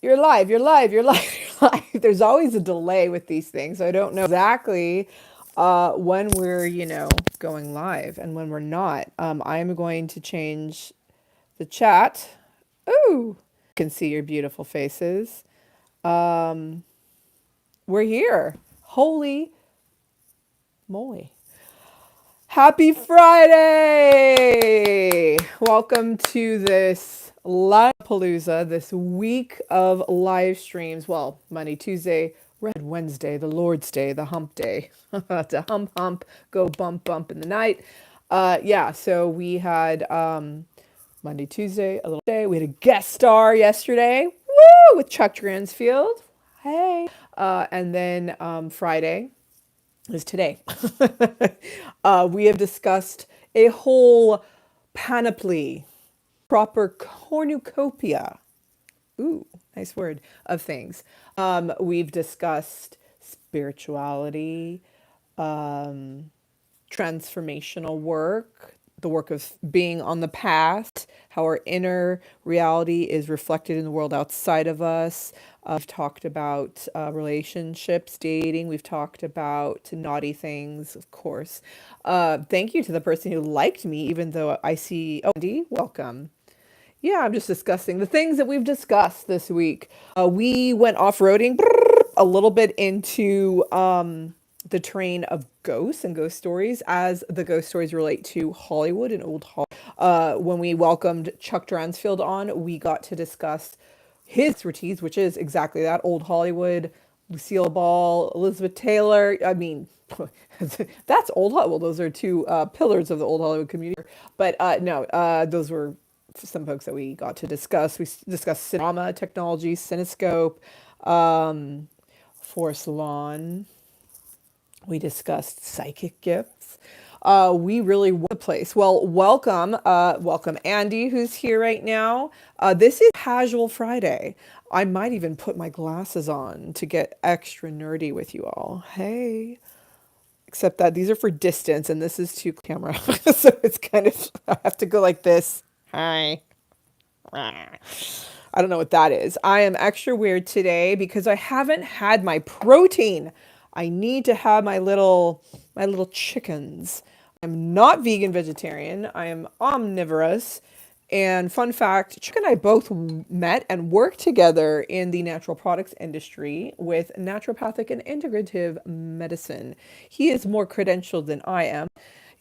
You're live, you're live, you're live, you're live. There's always a delay with these things. I don't know exactly when we're, going live and when we're not. I'm going to change the chat. Ooh, you can see your beautiful faces. Um, we're here. Holy moly. Happy Friday! Welcome to this Livestream-a-palooza, this week of live streams. Well, Monday, Tuesday, Red Wednesday, the Lord's Day, the hump day. To hump, hump, go bump, bump in the night. So we had Monday, Tuesday, a little day. We had a guest star yesterday, woo, with Chuck Dransfield. Hey. And then Friday is today. We have discussed a whole panoply, proper cornucopia. Ooh, nice word of things. We've discussed spirituality, transformational work, the work of being on the path, how our inner reality is reflected in the world outside of us. We've talked about relationships, dating. We've talked about naughty things, of course. Thank you to the person who liked me, even though I see, oh, Andy, welcome. Yeah, I'm just discussing the things that we've discussed this week. We went off-roading a little bit into the terrain of ghosts and ghost stories as the ghost stories relate to Hollywood and old Hollywood. When we welcomed Chuck Dransfield on, we got to discuss his expertise, which is exactly that, old Hollywood, Lucille Ball, Elizabeth Taylor. I mean, that's old Hollywood. Well, those are two pillars of the old Hollywood community. But no, those were some folks that we got to discuss. We discussed cinema technology, Cinescope, Forest Lawn. We discussed psychic gifts. We really were the place. Well, welcome Andy, who's here right now. This is Casual Friday. I might even put my glasses on to get extra nerdy with you all. Hey. Except that these are for distance and this is to camera. So it's kind of, I have to go like this. Hi. I don't know what that is. I am extra weird today because I haven't had my protein. I need to have my little chickens. I'm not vegan vegetarian. I am omnivorous. And fun fact, Chuck and I both met and worked together in the natural products industry with naturopathic and integrative medicine. He is more credentialed than I am.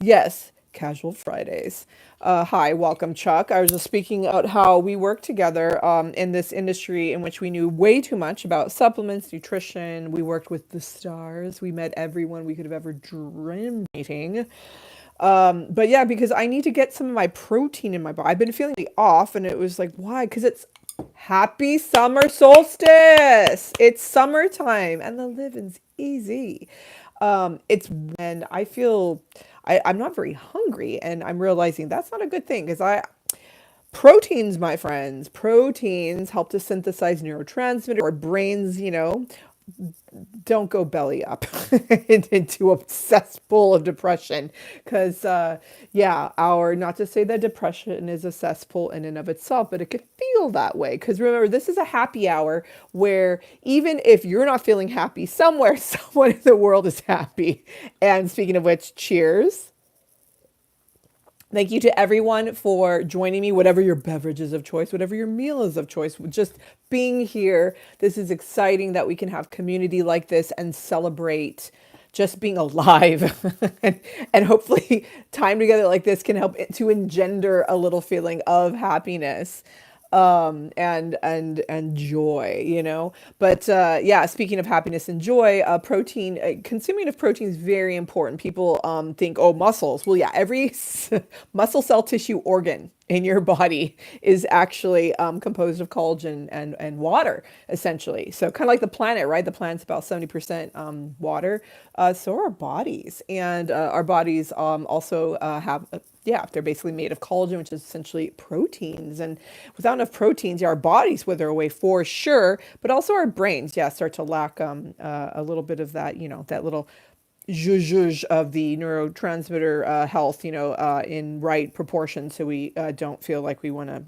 Yes, Casual Fridays. Hi, welcome, Chuck. I was just speaking about how we worked together in this industry in which we knew way too much about supplements, nutrition. We worked with the stars. We met everyone we could have ever dreamed meeting. But yeah, because I need to get some of my protein in my body. I've been feeling off, and it was like, why? Because it's happy summer solstice. It's summertime, and the living's easy. It's when I feel I'm not very hungry, and I'm realizing that's not a good thing because proteins, my friends, proteins help to synthesize neurotransmitter. Our brains, don't go belly up into a cesspool of depression because not to say that depression is a cesspool in and of itself, but it could feel that way because remember, this is a happy hour where even if you're not feeling happy, somewhere someone in the world is happy. And speaking of which, cheers. Thank you to everyone for joining me, whatever your beverage is of choice, whatever your meal is of choice, just being here. This is exciting that we can have community like this and celebrate just being alive. and hopefully time together like this can help to engender a little feeling of happiness and joy, But speaking of happiness and joy, protein, consuming of protein is very important. People think, oh, muscles. Well, yeah, every muscle, cell, tissue, organ in your body is actually composed of collagen and water, essentially. So kind of like the planet, right? The planet's about 70% water. So are our bodies. And our bodies also have they're basically made of collagen, which is essentially proteins. And without enough proteins, our bodies wither away for sure, but also our brains, start to lack a little bit of that, that little zhuzh of the neurotransmitter health, in right proportion. So we don't feel like we want to,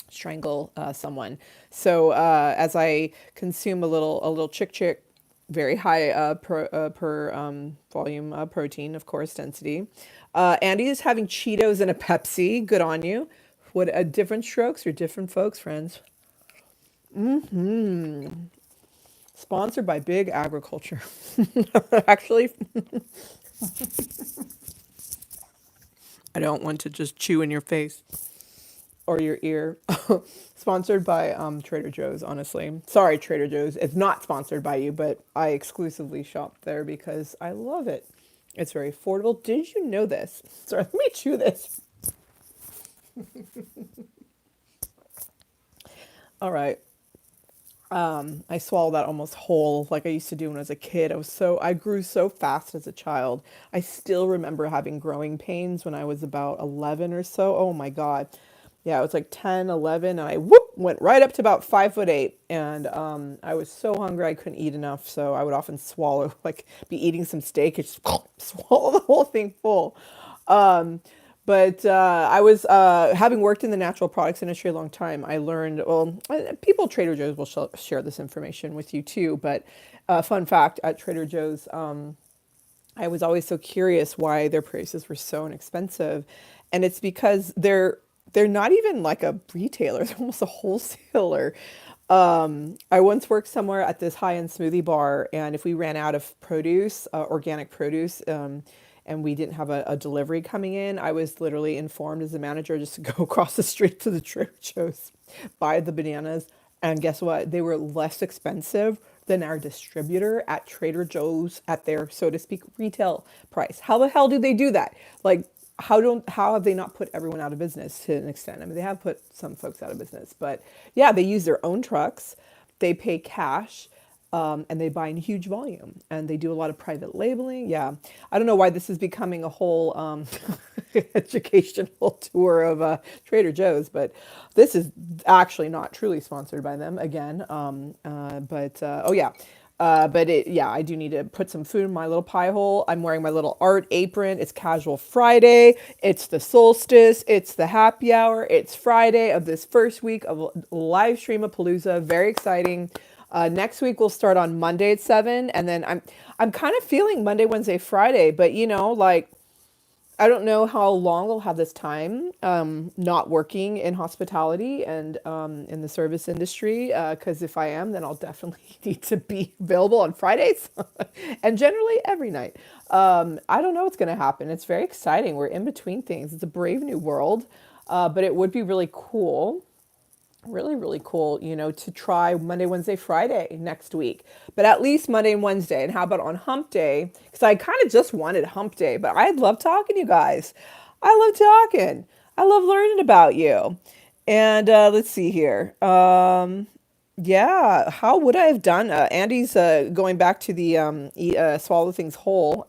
strangle someone. So as I consume a little chick chick, very high per volume protein, of course, density. Andy is having Cheetos and a Pepsi. Good on you. What different strokes for different folks, friends. Sponsored by Big Agriculture. Actually, I don't want to just chew in your face or your ear. Sponsored by Trader Joe's, honestly. Sorry, Trader Joe's. It's not sponsored by you, but I exclusively shop there because I love it. It's very affordable. Did you know this? Sorry, let me chew this. All right. I swallowed that almost whole like I used to do when I was a kid. I grew so fast as a child. I still remember having growing pains when I was about 11 or so. Oh my God. Yeah, it was like 10, 11, and I went right up to about 5'8". And I was so hungry I couldn't eat enough. So I would often swallow, like be eating some steak and just swallow the whole thing full. Um, but I was having worked in the natural products industry a long time. I learned, well, people at Trader Joe's will share this information with you too. But fun fact at Trader Joe's, I was always so curious why their prices were so inexpensive, and it's because they're not even like a retailer; they're almost a wholesaler. I once worked somewhere at this high-end smoothie bar, and if we ran out of produce, organic produce, and we didn't have a delivery coming in, I was literally informed as a manager just to go across the street to the Trader Joe's, buy the bananas, and guess what? They were less expensive than our distributor at Trader Joe's at their, so to speak, retail price. How the hell do they do that? Like, how have they not put everyone out of business to an extent? I mean, they have put some folks out of business, but yeah, they use their own trucks, they pay cash, and they buy in huge volume, and they do a lot of private labeling. Yeah, I don't know why this is becoming a whole educational tour of Trader Joe's, but this is actually not truly sponsored by them again. But oh yeah. Yeah, I do need to put some food in my little pie hole. I'm wearing my little art apron. It's Casual Friday. It's the solstice. It's the happy hour. It's Friday of this first week of Livestream-a-palooza. Very exciting. Next week we'll start on Monday at 7, and then I'm kind of feeling Monday, Wednesday, Friday, but like I don't know how long I'll have this time not working in hospitality and in the service industry. Because if I am, then I'll definitely need to be available on Fridays and generally every night. I don't know what's going to happen. It's very exciting. We're in between things. It's a brave new world, but it would be really cool, really, really cool, to try Monday, Wednesday, Friday next week. But at least Monday and Wednesday. And how about on hump day? Because I kind of just wanted hump day, but I love talking to you guys. I love talking. I love learning about you. And let's see here. Yeah, how would I have done? Andy's going back to the swallow things whole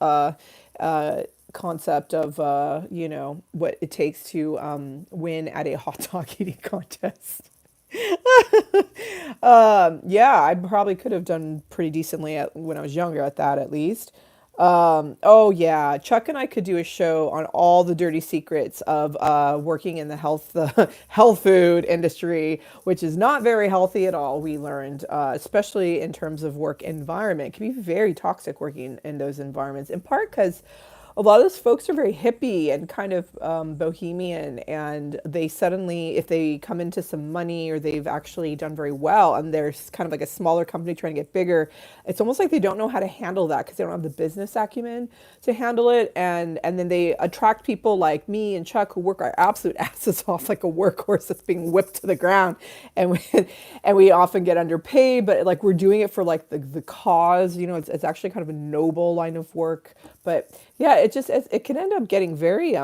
concept of, what it takes to win at a hot dog eating contest. Yeah, I probably could have done pretty decently when I was younger at that, at least. Oh yeah, Chuck and I could do a show on all the dirty secrets of working in the health food industry, which is not very healthy at all. We learned, especially in terms of work environment, it can be very toxic working in those environments. In part because a lot of those folks are very hippie and kind of bohemian, and they suddenly, if they come into some money or they've actually done very well and there's kind of like a smaller company trying to get bigger, it's almost like they don't know how to handle that because they don't have the business acumen to handle it. And then they attract people like me and Chuck who work our absolute asses off like a workhorse that's being whipped to the ground, and we often get underpaid, but like we're doing it for like the cause. It's actually kind of a noble line of work, but yeah, it can end up getting very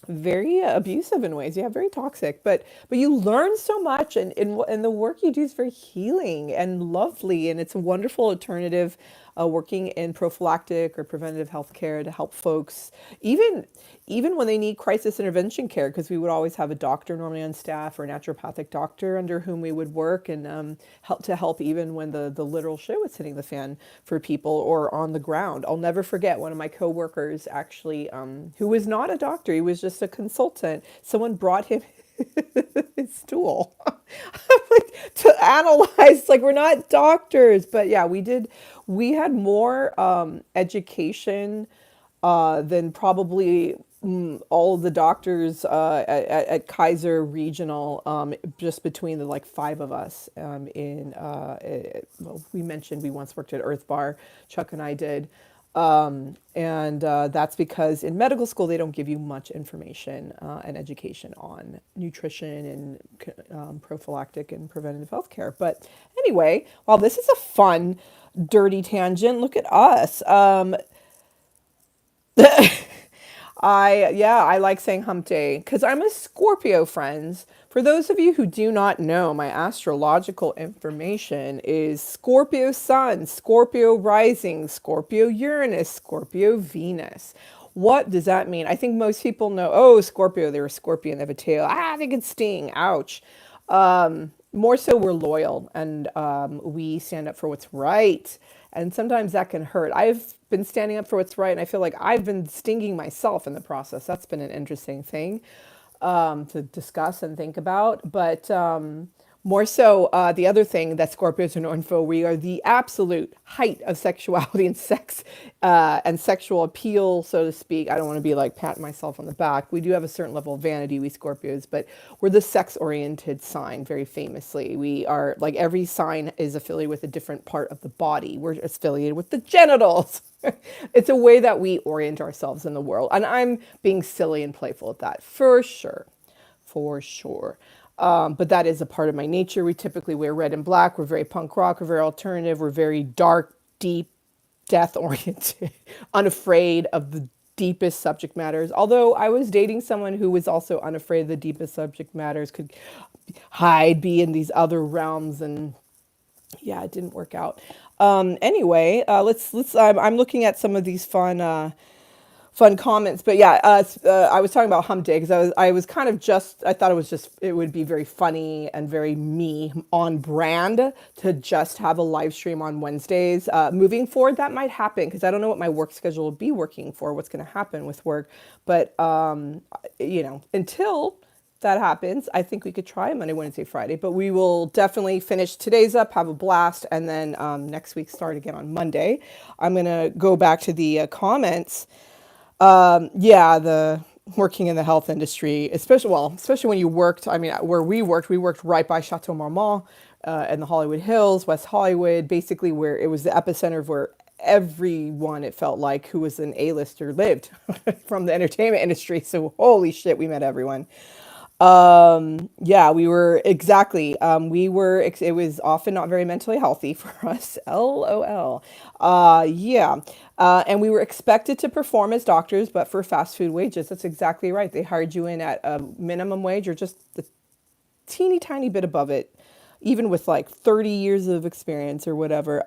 abusive in ways. Yeah, very toxic. But you learn so much, and the work you do is very healing and lovely, and it's a wonderful alternative. Working in prophylactic or preventative health care to help folks, even when they need crisis intervention care, because we would always have a doctor normally on staff or a naturopathic doctor under whom we would work, and help even when the literal shit was hitting the fan for people or on the ground. I'll never forget one of my coworkers actually, who was not a doctor, he was just a consultant. Someone brought him stool. Like, to analyze, like, we're not doctors, but yeah, we had more education than probably all the doctors at Kaiser Regional, just between the like five of us. Well, we mentioned we once worked at Earth Bar, Chuck and I did. And that's because in medical school, they don't give you much information and education on nutrition and prophylactic and preventative health care. But anyway, well, this is a fun, dirty tangent. Look at us. I like saying hump day because I'm a Scorpio, friends. For those of you who do not know, my astrological information is Scorpio Sun, Scorpio Rising, Scorpio Uranus, Scorpio Venus. What does that mean? I think most people know, oh, Scorpio, they're a scorpion, they have a tail. Ah, they can sting. Ouch. More so, we're loyal and we stand up for what's right. And sometimes that can hurt. I've been standing up for what's right, and I feel like I've been stinging myself in the process. That's been an interesting thing to discuss and think about. But more so, the other thing that Scorpios are known for, we are the absolute height of sexuality and sex and sexual appeal, so to speak. I don't want to be like patting myself on the back. We do have a certain level of vanity, we Scorpios, but we're the sex-oriented sign, very famously. We are, like, every sign is affiliated with a different part of the body. We're affiliated with the genitals. It's a way that we orient ourselves in the world. And I'm being silly and playful at that, for sure. For sure. But that is a part of my nature. We typically wear red and black. We're very punk rock. We're very alternative. We're very dark, deep, death oriented, unafraid of the deepest subject matters. Although I was dating someone who was also unafraid of the deepest subject matters, could be in these other realms, and yeah, it didn't work out. Anyway, let's. I'm looking at some of these fun comments. But yeah, I was talking about hump day because I was kind of I thought it would be very funny and very me on brand to just have a live stream on Wednesdays. Moving forward, that might happen because I don't know what my work schedule will be working for, what's going to happen with work. But, until that happens, I think we could try Monday, Wednesday, Friday, but we will definitely finish today's up, have a blast, and then next week start again on Monday. I'm going to go back to the comments. The working in the health industry, especially when you worked, I mean, where we worked right by Chateau Marmont, in the Hollywood Hills, West Hollywood, basically where it was the epicenter of where everyone, it felt like, who was an A-lister lived from the entertainment industry. So holy shit, we met everyone. We were exactly, it was often not very mentally healthy for us. LOL. And we were expected to perform as doctors, but for fast food wages. That's exactly right. They hired you in at a minimum wage or just the teeny tiny bit above it, even with like 30 years of experience or whatever.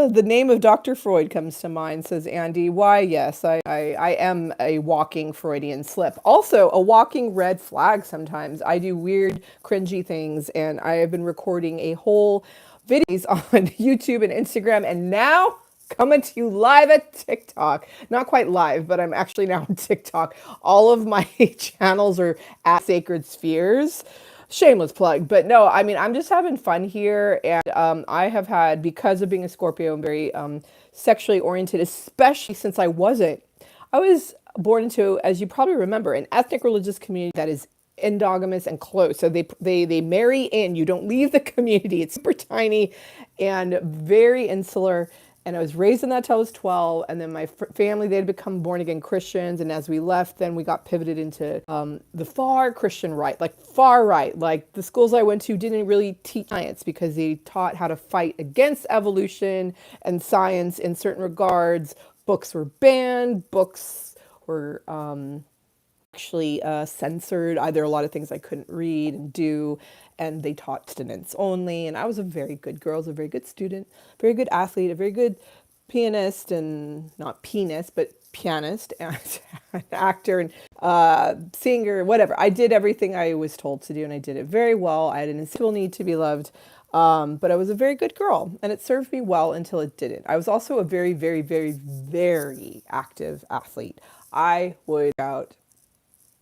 The name of Dr. Freud comes to mind, says Andy. Why, yes, I am a walking Freudian slip. Also, a walking red flag sometimes. I do weird, cringy things, and I have been recording a whole videos on YouTube and Instagram, and now coming to you live at TikTok. Not quite live, but I'm actually now on TikTok. All of my channels are at Sacred Spheres. Shameless plug, but no, I mean, I'm just having fun here. And I have had, because of being a Scorpio, I'm very sexually oriented, especially since I was born into, as you probably remember, an ethnic religious community that is endogamous and close. So they marry in. You don't leave the community. It's super tiny and very insular. And I was raised in that till I was 12. And then my family, they had become born again Christians. And as we left, then we got pivoted into the far Christian right, like far right. Like the schools I went to didn't really teach science because they taught how to fight against evolution and science in certain regards. Books were banned. Books were actually censored. There are a lot of things I couldn't read and do, and they taught abstinence only. And I was a very good girl, I was a very good student, very good athlete, a very good pianist, and not pianist, but pianist, and an actor, and singer, whatever. I did everything I was told to do, and I did it very well. I had an insatiable need to be loved. But I was a very good girl, and it served me well until it didn't. I was also a very, very, very, very active athlete. I would go out,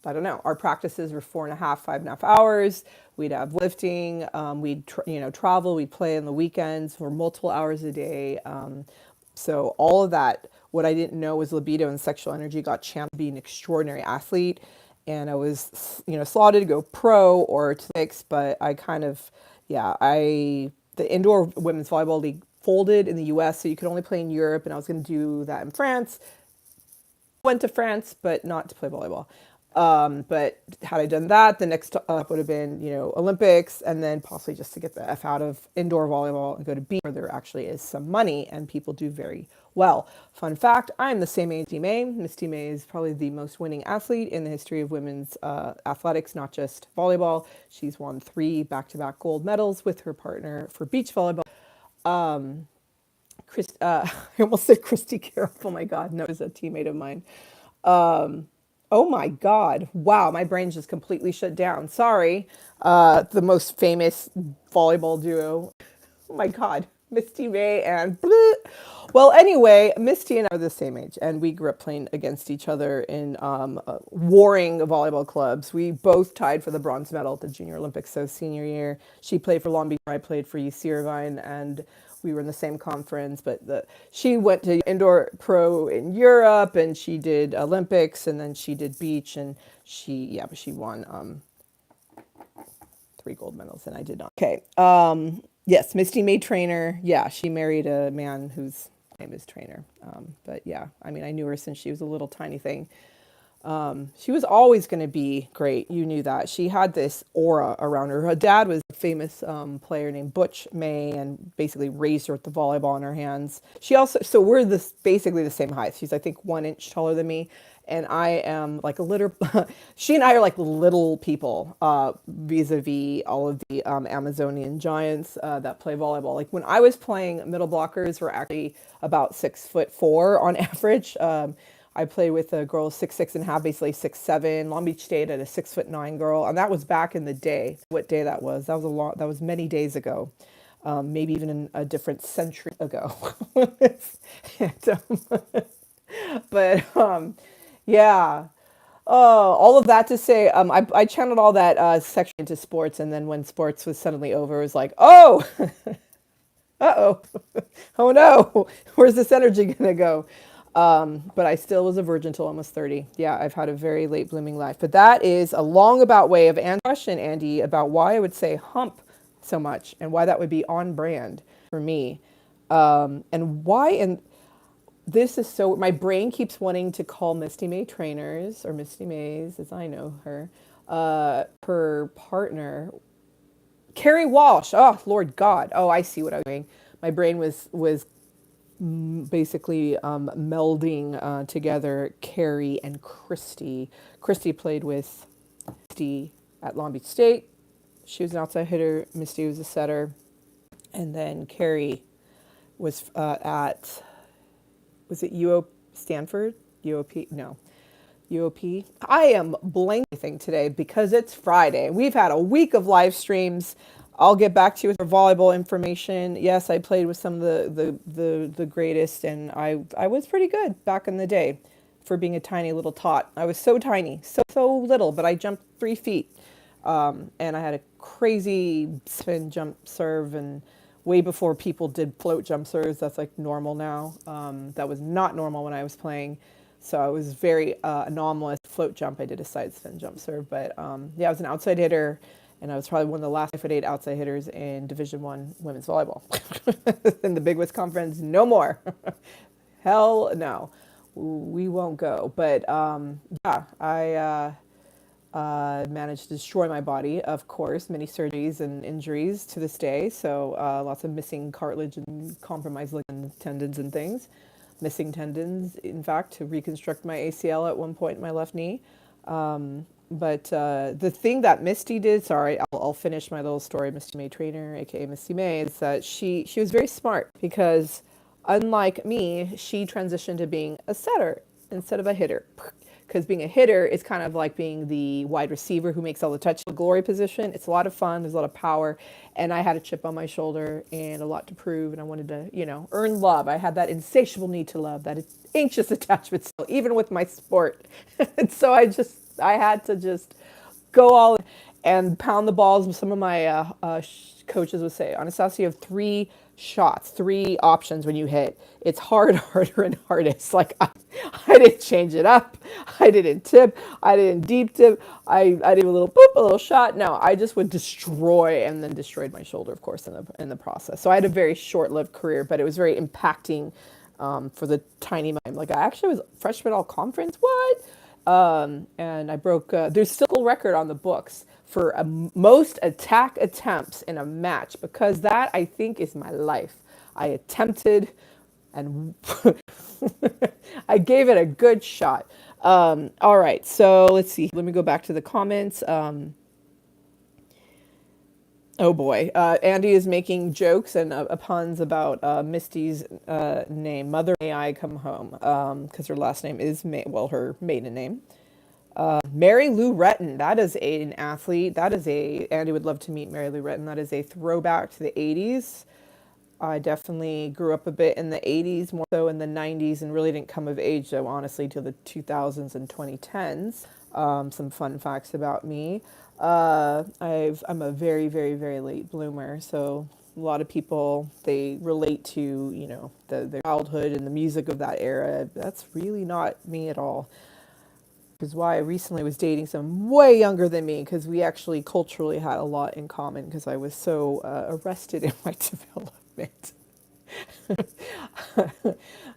I don't know. Our practices were 4.5, 5.5 hours. We'd have lifting. We'd travel. We'd play on the weekends for multiple hours a day. So all of that, what I didn't know was libido and sexual energy got channeled to be an extraordinary athlete, and I was slotted to go pro or to mix. But I kind of, yeah, the indoor women's volleyball league folded in the U.S., so you could only play in Europe, and I was going to do that in France. Went to France, but not to play volleyball. But had I done that, the next up would have been, Olympics, and then possibly just to get the F out of indoor volleyball and go to beach where there actually is some money and people do very well. Fun fact, I'm the same age as May. Misty May is probably the most winning athlete in the history of women's athletics, not just volleyball. She's won 3 back-to-back gold medals with her partner for beach volleyball. I almost said Christy Carroll. Oh my God, no, is a teammate of mine. Oh my God. Wow, my brain just completely shut down. Sorry. The most famous volleyball duo. Oh my God. Misty May and bleh. Well, anyway, Misty and I are the same age, and we grew up playing against each other in warring volleyball clubs. We both tied for the bronze medal at the Junior Olympics. So senior year, she played for Long Beach, I played for UC Irvine, and we were in the same conference. But she went to indoor pro in Europe, and she did Olympics, and then she did beach, and she won 3 gold medals, and I did not. Okay. Yes, Misty May Trainer. Yeah, she married a man whose name is Trainer. But yeah, I mean, I knew her since she was a little tiny thing. She was always going to be great. You knew that. She had this aura around her. Her dad was a famous player named Butch May and basically raised her with the volleyball in her hands. She also, so we're basically the same height. She's, I think, 1 inch taller than me. And I am like a little, she and I are like little people vis-a-vis all of the Amazonian giants that play volleyball. Like when I was playing, middle blockers were actually about 6'4" on average. I played with a girl 6'6.5", basically 6'7". Long Beach State had a 6'9" girl, and that was back in the day. What day that was? That was that was many days ago, maybe even in a different century ago. But yeah. Oh, all of that to say, I channeled all that section into sports, and then when sports was suddenly over, it was like, oh, uh-oh, oh no, where's this energy gonna go? But I still was a virgin till almost 30. Yeah, I've had a very late blooming life. But that is a long about way of answering question, Andy, about why I would say hump so much and why that would be on brand for me. And why, and this is so, my brain keeps wanting to call Misty May Trainers, or Misty Mays, as I know her, her partner, Carrie Walsh. Oh, Lord God. Oh, I see what I was doing. My brain was basically melding together Carrie and Christy. Christy played with Misty at Long Beach State. She was an outside hitter. Misty was a setter. And then Carrie was was it Stanford? UOP? No. UOP. I am blanking today because it's Friday. We've had a week of live streams. I'll get back to you with the volleyball information. Yes, I played with some of the greatest, and I was pretty good back in the day for being a tiny little tot. I was so tiny, so little, but I jumped 3 feet. And I had a crazy spin jump serve, and way before people did float jump serves. That's like normal now. That was not normal when I was playing. So I was very anomalous. Float jump, I did a side spin jump serve. But yeah, I was an outside hitter, and I was probably one of the last 5'8" outside hitters in Division I women's volleyball. In the Big West Conference, no more. Hell no. We won't go. But yeah, I managed to destroy my body, of course, many surgeries and injuries to this day. So lots of missing cartilage and compromised ligament tendons and things. Missing tendons, in fact, to reconstruct my ACL at one point in my left knee. But the thing that Misty did, sorry, I'll finish my little story, Misty May Trainer, aka Misty May, is that she was very smart because unlike me, she transitioned to being a setter instead of a hitter. because being a hitter is kind of like being the wide receiver who makes all the touches. Glory position. It's a lot of fun. There's a lot of power. And I had a chip on my shoulder and a lot to prove. And I wanted to, earn love. I had that insatiable need to love, that anxious attachment still, even with my sport. And so I had to just go all in and pound the balls. Some of my coaches would say, Anastasia, you have three shots, three options when you hit. It's hard, harder, and hardest. Like I didn't change it up. I didn't tip. I didn't deep tip. I did a little boop, a little shot. No, I just would destroy, and then destroyed my shoulder, of course, in the process. So I had a very short-lived career, but it was very impacting for the tiny mind. Like I actually was freshman all conference. What? And I broke. There's still a record on the books for most attack attempts in a match, because that, I think, is my life. I attempted and I gave it a good shot. All right, so let's see. Let me go back to the comments. Oh boy, Andy is making jokes and puns about Misty's name. Mother, may I come home? Because her last name is, her maiden name. Mary Lou Retton, that is an athlete. Andy would love to meet Mary Lou Retton. That is a throwback to the 80s. I definitely grew up a bit in the 80s, more so in the 90s, and really didn't come of age, though, honestly, till the 2000s and 2010s. Some fun facts about me. I'm a very, very, very late bloomer, so a lot of people, they relate to, their childhood and the music of that era. That's really not me at all. Is why I recently was dating someone way younger than me, because we actually culturally had a lot in common, because I was so arrested in my development.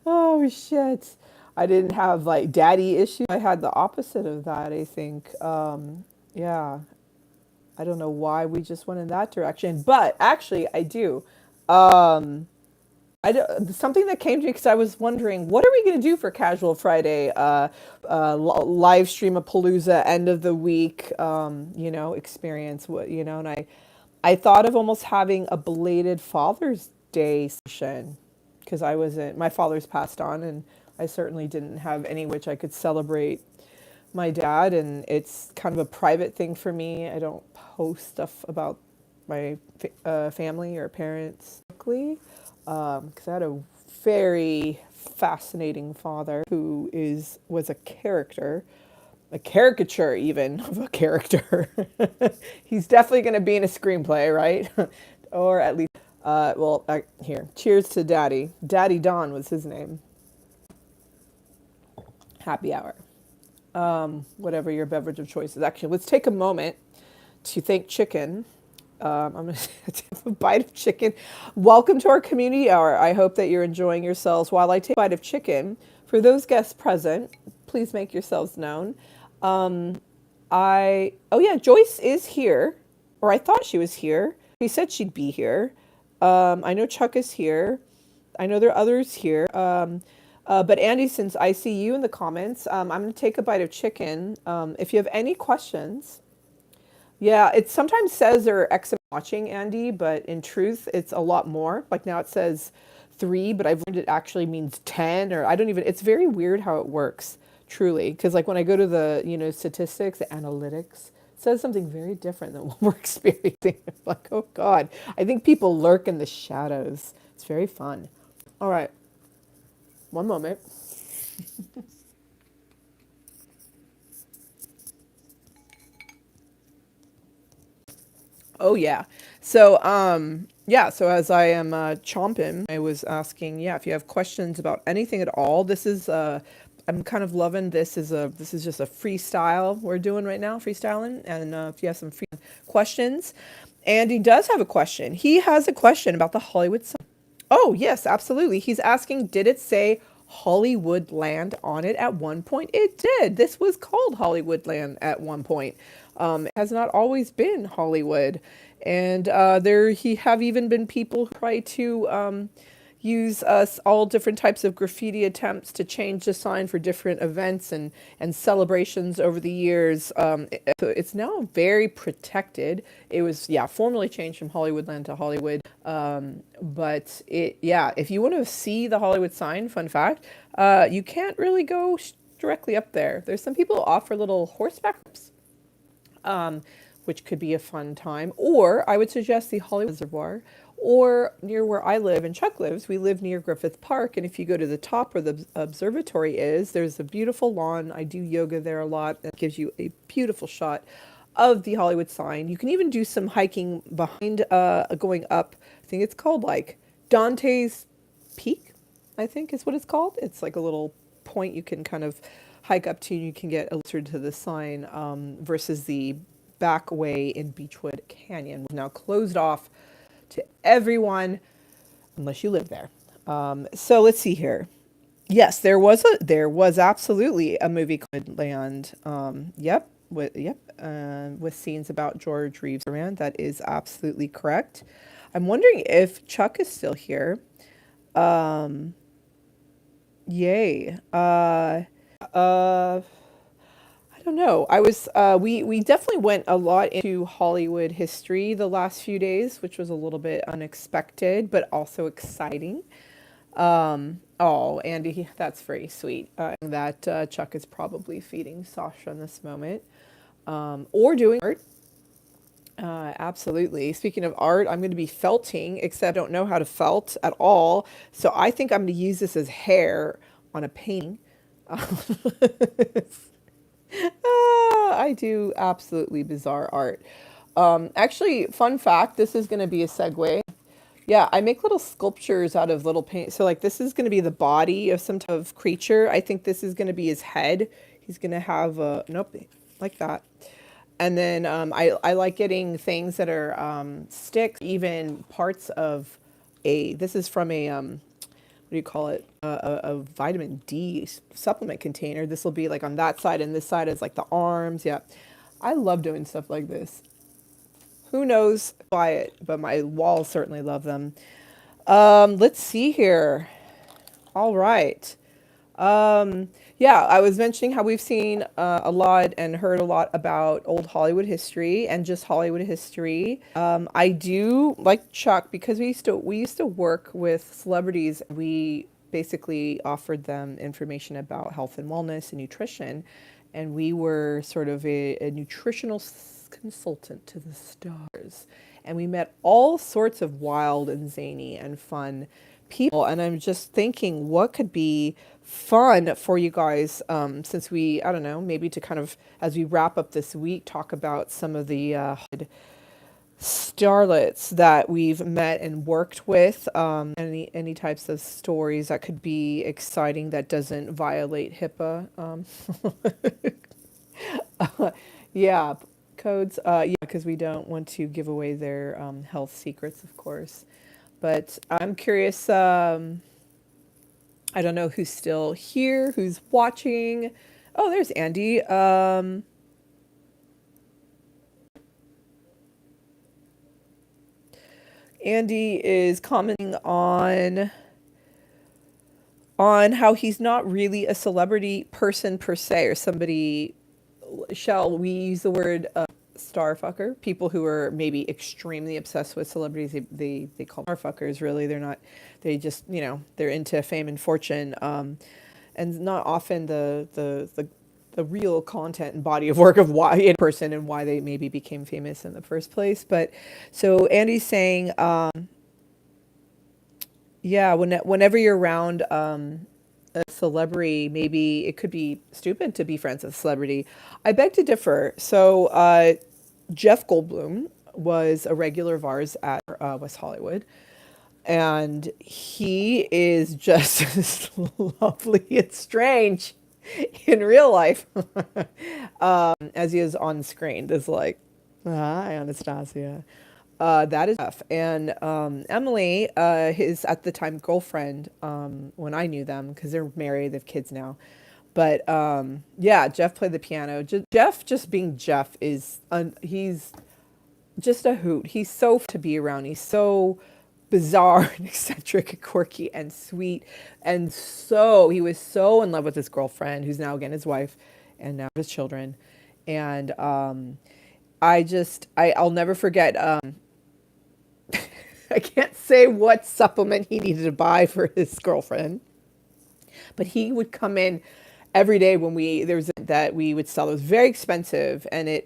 Oh shit. I didn't have like daddy issues. I had the opposite of that, I think. Yeah. I don't know why we just went in that direction, but actually I do. Something that came to me, because I was wondering, what are we going to do for Casual Friday, Livestream-a-palooza, end of the week, experience, and I thought of almost having a belated Father's Day session, because my father's passed on, and I certainly didn't have any which I could celebrate my dad, and it's kind of a private thing for me. I don't post stuff about my family or parents quickly. Because I had a very fascinating father who was a caricature even of a character. He's definitely going to be in a screenplay, right? Or at least, here, cheers to Daddy. Daddy Don was his name. Happy hour. Whatever your beverage of choice is. Actually, let's take a moment to thank chicken. I'm going to take a bite of chicken. Welcome to our community hour. I hope that you're enjoying yourselves while I take a bite of chicken. For those guests present, please make yourselves known. Joyce is here, or I thought she was here. She said she'd be here. I know Chuck is here. I know there are others here. But Andy, since I see you in the comments, I'm going to take a bite of chicken. If you have any questions. Yeah, it sometimes says there are X watching, Andy, but in truth, it's a lot more. Like now it says 3, but I've learned it actually means 10, or it's very weird how it works, truly. Because like when I go to the, statistics, the analytics, it says something very different than what we're experiencing. I'm like, oh God, I think people lurk in the shadows. It's very fun. All right, one moment. Oh yeah. So so as I am chomping, I was asking, if you have questions about anything at all. This is I'm kind of loving this is just a freestyle we're doing right now, freestyling. And if you have some free questions, Andy does have a question. He has a question about the Hollywood sign. Oh yes, absolutely. He's asking, did it say Hollywood Land on it at one point? It did. This was called Hollywood Land at one point. It has not always been Hollywood. And there have even been people who try to use all different types of graffiti attempts to change the sign for different events and celebrations over the years. So it's now very protected. It was, formally changed from Hollywoodland to Hollywood. But if you want to see the Hollywood sign, fun fact, you can't really go directly up there. There's some people who offer little horseback trips, which could be a fun time. Or I would suggest the Hollywood Reservoir, or near where I live and Chuck lives. We live near Griffith Park, and if you go to the top where the observatory is, there's a beautiful lawn. I do yoga there a lot. That gives you a beautiful shot of the Hollywood sign. You can even do some hiking behind, going up. I think it's called like Dante's Peak, I think is what it's called. It's like a little point you can kind of hike up to. You can get closer to the sign, versus the back way in Beechwood Canyon, now closed off to everyone unless you live there. So let's see here. Yes, there was absolutely a movie called Land. With scenes about George Reeves around. That is absolutely correct. I'm wondering if Chuck is still here. Yay. I don't know. We definitely went a lot into Hollywood history the last few days, which was a little bit unexpected, but also exciting. Oh, Andy, that's very sweet. That Chuck is probably feeding Sasha in this moment, or doing art. Absolutely. Speaking of art, I'm going to be felting, except I don't know how to felt at all. So I think I'm going to use this as hair on a painting. I do absolutely bizarre art. Actually, fun fact, this is going to be a segue. Yeah, I make little sculptures out of little paint. So like this is going to be the body of some type of creature. I think this is going to be his head. He's going to have a, nope, like that. And then I like getting things that are sticks, even parts of this is from a, what do you call it? A vitamin D supplement container. This will be like on that side, and this side is like the arms. Yeah. I love doing stuff like this. Who knows why it, but my walls certainly love them. Let's see here. All right. Yeah, I was mentioning how we've seen a lot and heard a lot about old Hollywood history and just Hollywood history. I do like Chuck because we used to work with celebrities. We basically offered them information about health and wellness and nutrition, and we were sort of a nutritional consultant to the stars. And we met all sorts of wild and zany and fun people. And I'm just thinking what could be fun for you guys, since we, I don't know, maybe to kind of, as we wrap up this week, talk about some of the starlets that we've met and worked with, any types of stories that could be exciting that doesn't violate HIPAA. Yeah, codes. Yeah, because we don't want to give away their health secrets, of course. But I'm curious. I don't know who's still here, who's watching. Oh, there's Andy. Andy is commenting on how he's not really a celebrity person per se, or somebody. Shall we use the word starfucker? People who are maybe extremely obsessed with celebrities, they call them starfuckers. Really, they're not. They just, they're into fame and fortune, and not often the real content and body of work of why a person and why they maybe became famous in the first place. But so Andy's saying, yeah, whenever you're around a celebrity, maybe it could be stupid to be friends with a celebrity. I beg to differ. So Jeff Goldblum was a regular of ours at West Hollywood, and he is just as lovely and strange in real life as he is on screen. There's like, hi, Anastasia. That is Jeff. And Emily, his at the time girlfriend, when I knew them, because they're married, they have kids now. But yeah, Jeff played the piano. Jeff, just being Jeff, he's just a hoot. He's so to be around. He's so bizarre and eccentric and quirky and sweet. And so he was so in love with his girlfriend, who's now again his wife, and now his children. And I'll never forget. I can't say what supplement he needed to buy for his girlfriend, but he would come in every day when there was that we would sell. It was very expensive, and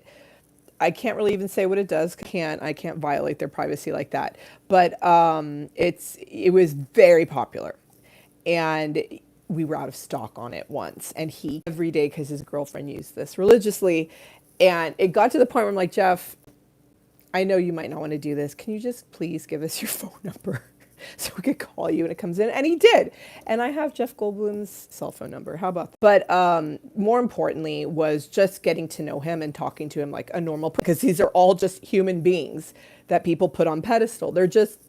I can't really even say what it does. I can't violate their privacy like that. But it was very popular, and we were out of stock on it once. And he every day, because his girlfriend used this religiously, and it got to the point where I'm like, Jeff, I know you might not want to do this. Can you just please give us your phone number so we could call you when it comes in? And he did. And I have Jeff Goldblum's cell phone number. How about that? But more importantly was just getting to know him and talking to him like a normal, because these are all just human beings that people put on pedestal. They're just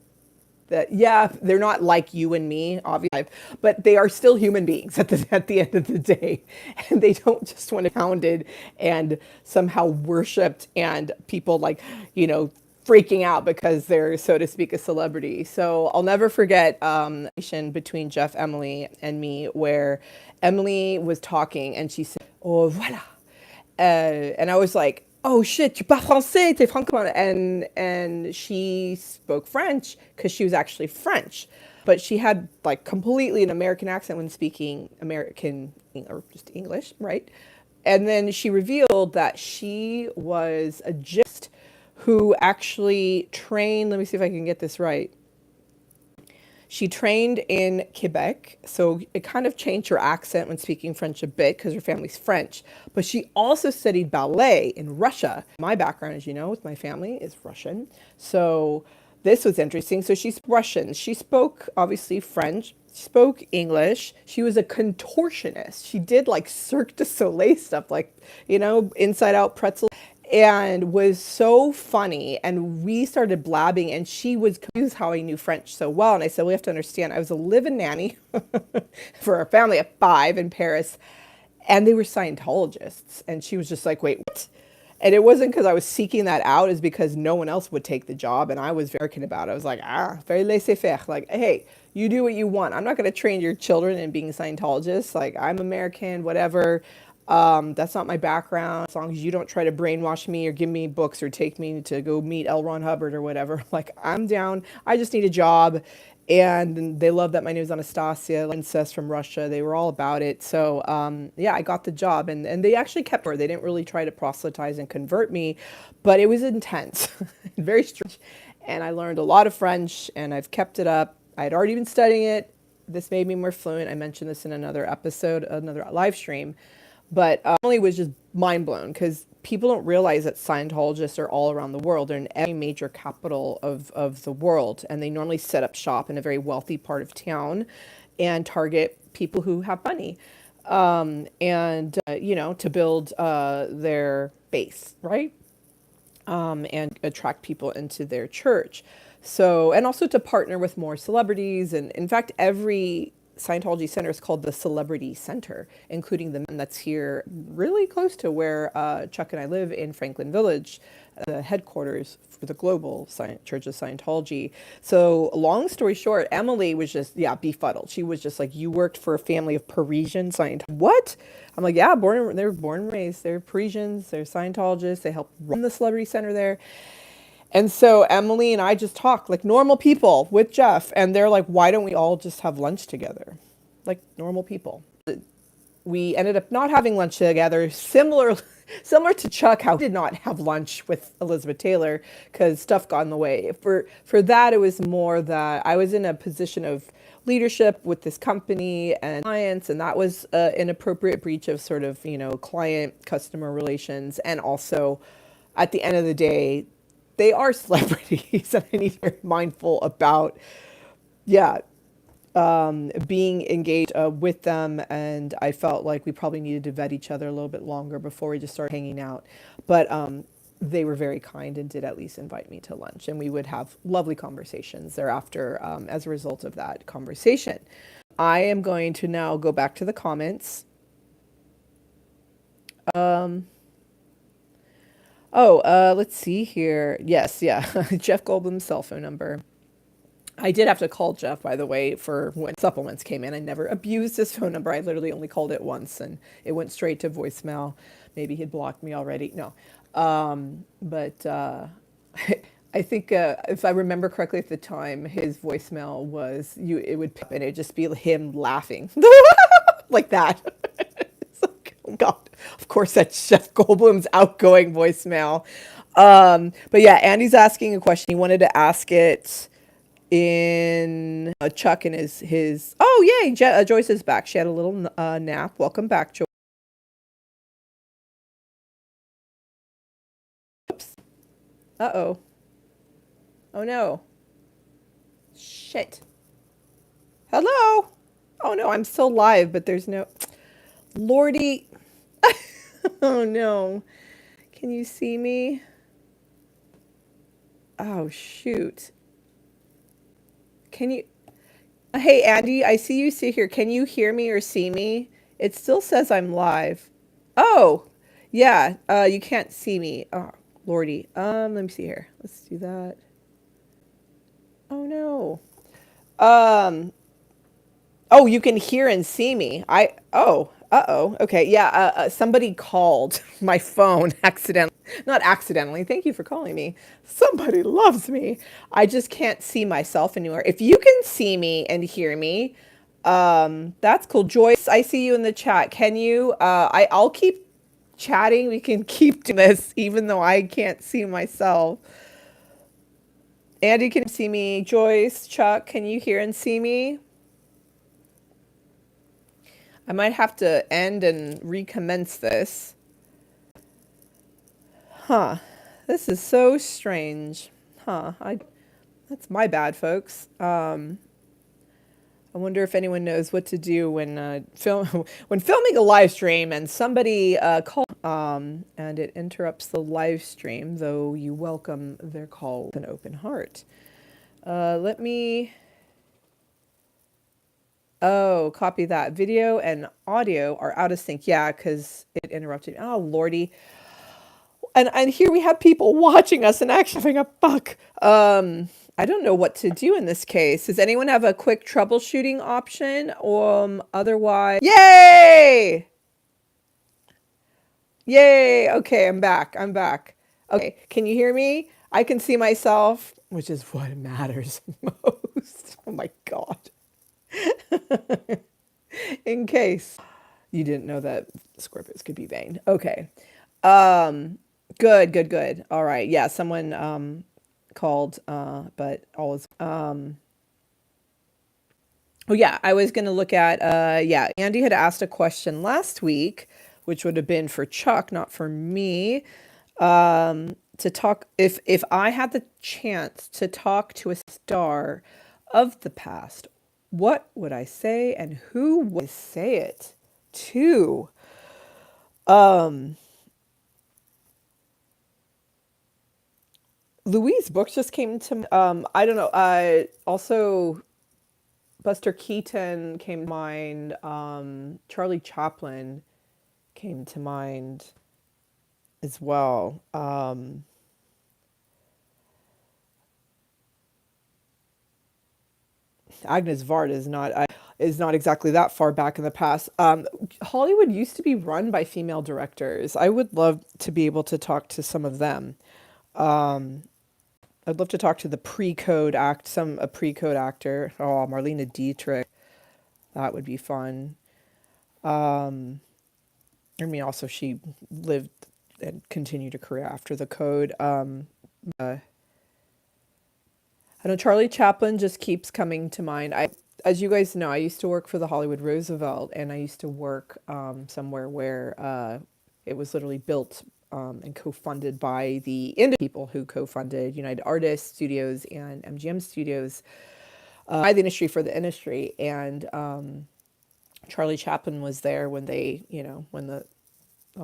that, yeah, they're not like you and me, obviously, but they are still human beings at the end of the day. And they don't just want to be hounded and somehow worshipped and people like, freaking out because they're, so to speak, a celebrity. So I'll never forget between Jeff, Emily, and me, where Emily was talking and she said, "Oh, voilà." And I was like, "Oh shit, tu parles français, t'es francophone." And she spoke French because she was actually French, but she had like completely an American accent when speaking American or just English, right? And then she revealed that she was a gist who actually trained, let me see if I can get this right. She trained in Quebec, so it kind of changed her accent when speaking French a bit because her family's French. But she also studied ballet in Russia. My background, as you know, with my family is Russian. So this was interesting. So she's Russian. She spoke, obviously, French. She spoke English. She was a contortionist. She did like Cirque du Soleil stuff, like, inside out pretzel, and was so funny. And we started blabbing, and she was confused how I knew French so well. And I said, we have to understand, I was a live-in nanny for our family of 5 in Paris, and they were Scientologists. And she was just like, wait, what? And it wasn't because I was seeking that out, it's because no one else would take the job. And I was very American about it. I was like, very laissez-faire. Like, hey, you do what you want. I'm not going to train your children in being Scientologists. Like, I'm American, whatever. That's not my background. As long as you don't try to brainwash me or give me books or take me to go meet L. Ron Hubbard or whatever. Like, I'm down. I just need a job. And they love that my name is Anastasia, princess from Russia. They were all about it. So, yeah, I got the job. And they actually kept her. They didn't really try to proselytize and convert me. But it was intense, very strange. And I learned a lot of French, and I've kept it up. I had already been studying it. This made me more fluent. I mentioned this in another episode, another live stream. But Emily was just mind blown because people don't realize that Scientologists are all around the world. They're in every major capital of the world. And they normally set up shop in a very wealthy part of town and target people who have money to build their base, right? And attract people into their church. So, and also to partner with more celebrities. And in fact, every Scientology center is called the Celebrity Center, including the one that's here really close to where Chuck and I live in Franklin Village, the headquarters for the global Church of Scientology. So long story short, Emily was just, befuddled. She was just like, you worked for a family of Parisian Scientologists. What? I'm like, yeah, they were born and raised. They're Parisians. They're Scientologists. They help run the Celebrity Center there. And so Emily and I just talk like normal people with Jeff. And they're like, why don't we all just have lunch together? Like normal people. We ended up not having lunch together, similar to Chuck, how he did not have lunch with Elizabeth Taylor because stuff got in the way. For that, it was more that I was in a position of leadership with this company and clients, and that was an appropriate breach of sort of, client-customer relations. And also, at the end of the day, they are celebrities, and I need to be mindful about, being engaged with them. And I felt like we probably needed to vet each other a little bit longer before we just started hanging out. But they were very kind and did at least invite me to lunch, and we would have lovely conversations thereafter as a result of that conversation. I am going to now go back to the comments. Let's see here. Yes, yeah. Jeff Goldblum's cell phone number. I did have to call Jeff, by the way, for when supplements came in. I never abused his phone number. I literally only called it once, and it went straight to voicemail. Maybe he'd blocked me already. No. But I think if I remember correctly at the time, his voicemail was, it would, and it'd just be him laughing like that. God, of course, that's Chef Goldblum's outgoing voicemail. But yeah, Andy's asking a question. He wanted to ask it in Chuck and his. Oh yay, Joyce is back. She had a little nap. Welcome back, Joyce. Oops. Uh-oh. Oh no. Shit. Hello. Oh no, I'm still live, but there's no. Lordy. Oh no. Can you see me? Oh shoot. Can you? Hey Andy, I see you sit here. Can you hear me or see me? It still says I'm live. Oh, yeah. You can't see me. Oh, Lordy. Let me see here. Let's do that. Oh no. Um, oh, you can hear and see me. Uh-oh. Okay, yeah, somebody called my phone accidentally. Not accidentally. Thank you for calling me. Somebody loves me. I just can't see myself anywhere. If you can see me and hear me, that's cool. Joyce, I see you in the chat. Can you I'll keep chatting. We can keep doing this even though I can't see myself. Andy can see me. Joyce, Chuck, can you hear and see me? I might have to end and recommence this. Huh. This is so strange. Huh. That's my bad, folks. I wonder if anyone knows what to do when when filming a live stream and somebody calls and it interrupts the live stream, though you welcome their call with an open heart. Let me. Oh, copy that. Video and audio are out of sync. Yeah, because it interrupted. Oh, Lordy. And here we have people watching us and actually having a fuck. I don't know what to do in this case. Does anyone have a quick troubleshooting option? Otherwise, yay! Yay! Okay, I'm back. I'm back. Okay, can you hear me? I can see myself, which is what matters most. Oh my God. In case you didn't know that Scorpios could be vain. Okay. Good. All right. Yeah, someone called, but all is oh yeah, I was gonna look at yeah, Andy had asked a question last week, which would have been for Chuck, not for me. To talk if I had the chance to talk to a star of the past, what would I say and who would I say it to? Louise books just came to I don't know. Also Buster Keaton came to mind. Charlie Chaplin came to mind as well. Agnes Varda is not exactly that far back in the past. Hollywood used to be run by female directors. I would love to be able to talk to some of them. I'd love to talk to the a pre-code actor. Oh, Marlena Dietrich. That would be fun. I mean, also she lived and continued a career after the code. I know Charlie Chaplin just keeps coming to mind. As you guys know, I used to work for the Hollywood Roosevelt, and I used to work somewhere where it was literally built and co-funded by the people who co-funded United Artists Studios and MGM Studios by the industry for the industry. And Charlie Chaplin was there when when the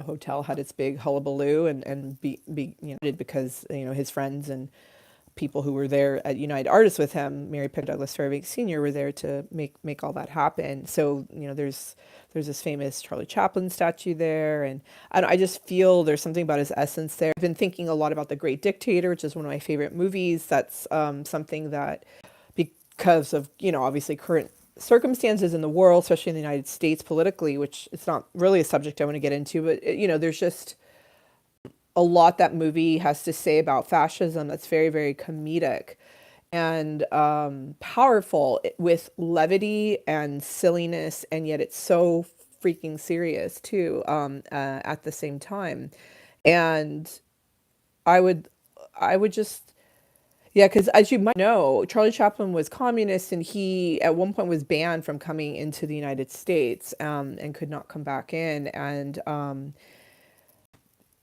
hotel had its big hullabaloo and because his friends and people who were there at United Artists with him, Mary Pickford Douglas Fairbanks Sr., were there to make all that happen. So there's this famous Charlie Chaplin statue there, and I just feel there's something about his essence there. I've been thinking a lot about The Great Dictator, which is one of my favorite movies. That's something that, because of obviously current circumstances in the world, especially in the United States politically, which it's not really a subject I want to get into, but there's just a lot that movie has to say about fascism that's very, very comedic and powerful with levity and silliness, and yet it's so freaking serious too, at the same time. And I would, I would just, yeah, because as you might know, Charlie Chaplin was communist, and he at one point was banned from coming into the United States, and could not come back in. And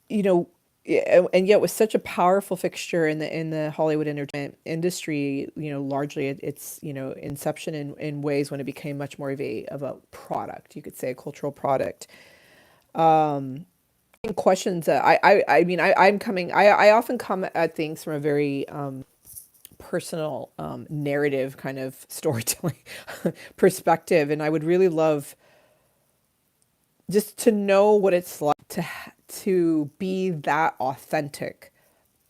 you know, and yet was such a powerful fixture in the Hollywood entertainment industry. Largely its inception in ways when it became much more of a product. You could say a cultural product. Questions that I mean I'm coming. I often come at things from a very personal narrative kind of storytelling perspective, and I would really love just to know what it's like to be that authentic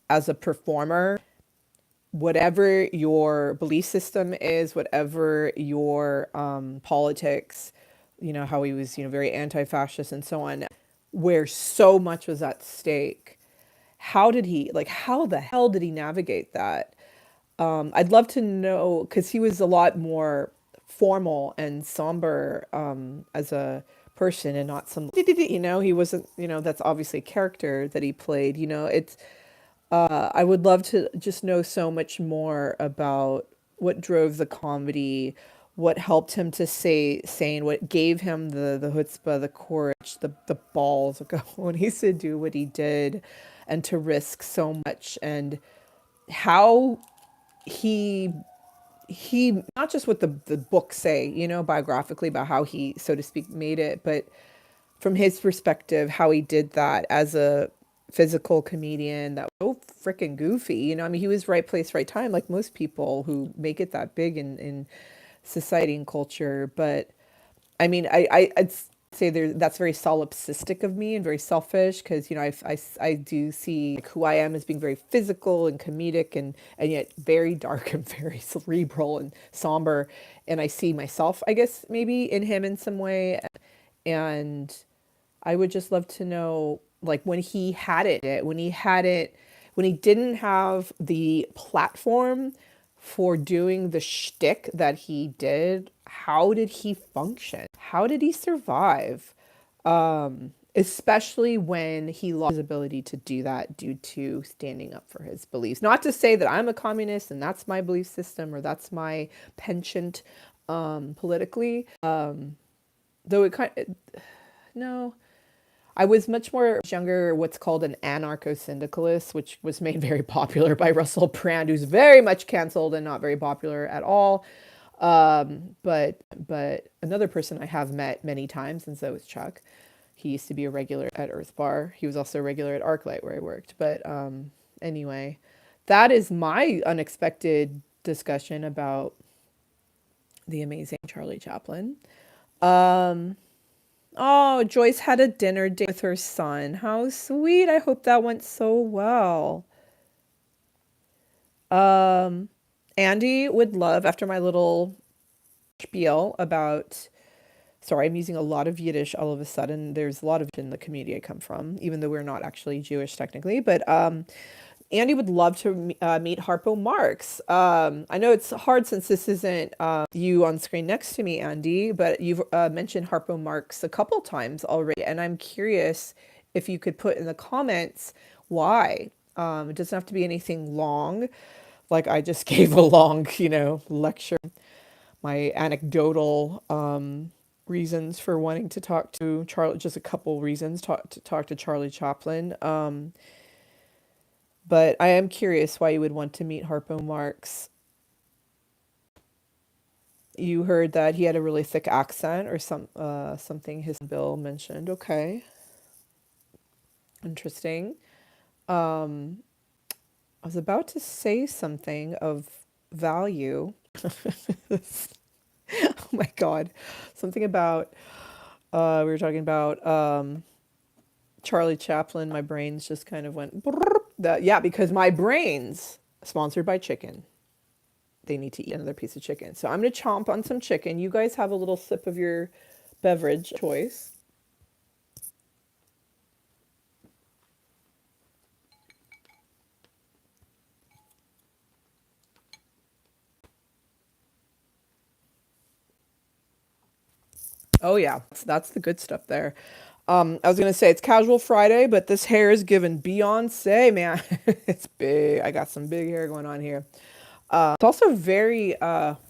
as a performer, whatever your belief system is, whatever your politics, how he was, very anti-fascist and so on, where so much was at stake. How the hell did he navigate that? I'd love to know, because he was a lot more formal and somber as a person, and not some, he wasn't, that's obviously a character that he played. I would love to just know so much more about what drove the comedy, what helped him to say sane, what gave him the chutzpah, the courage, the balls of when he said do what he did, and to risk so much, and how he not just what the books say, biographically about how he, so to speak, made it, but from his perspective, how he did that as a physical comedian that was so freaking goofy. I mean, he was right place, right time, like most people who make it that big in society and culture. But I mean, I'd say that's very solipsistic of me and very selfish, because I do see like who I am as being very physical and comedic, and yet very dark and very cerebral and somber, and I see myself, I guess, maybe in him in some way. And I would just love to know, like, when he had it, when he didn't have the platform for doing the shtick that he did, how did he function? How did he survive? Especially when he lost his ability to do that due to standing up for his beliefs. Not to say that I'm a communist and that's my belief system or that's my penchant politically. Though it no. I was much more younger, what's called an anarcho-syndicalist, which was made very popular by Russell Brand, who's very much canceled and not very popular at all. But another person I have met many times, and so is Chuck. He used to be a regular at Earth Bar. He was also a regular at ArcLight where I worked. But anyway, that is my unexpected discussion about the amazing Charlie Chaplin. Oh, Joyce had a dinner date with her son. How sweet. I hope that went so well. Andy would love, after my little spiel about, sorry, I'm using a lot of Yiddish all of a sudden. There's a lot of it in the community I come from, even though we're not actually Jewish technically. But Andy would love to meet Harpo Marx. I know it's hard since this isn't you on screen next to me, Andy, but you've mentioned Harpo Marx a couple times already, and I'm curious if you could put in the comments why. It doesn't have to be anything long, like I just gave a long, lecture. My anecdotal reasons for wanting to talk to Charlie, just a couple reasons to talk to Charlie Chaplin. But I am curious why you would want to meet Harpo Marx. You heard that he had a really thick accent or something his Bill mentioned. Okay. Interesting. I was about to say something of value. Oh my God. Something about, we were talking about Charlie Chaplin. My brains just kind of went, yeah, because my brains, sponsored by chicken. They need to eat another piece of chicken. So I'm going to chomp on some chicken. You guys have a little sip of your beverage choice. Oh yeah, that's the good stuff there. I was gonna say it's casual Friday, but this hair is giving Beyonce, man. It's big. I got some big hair going on here. It's also very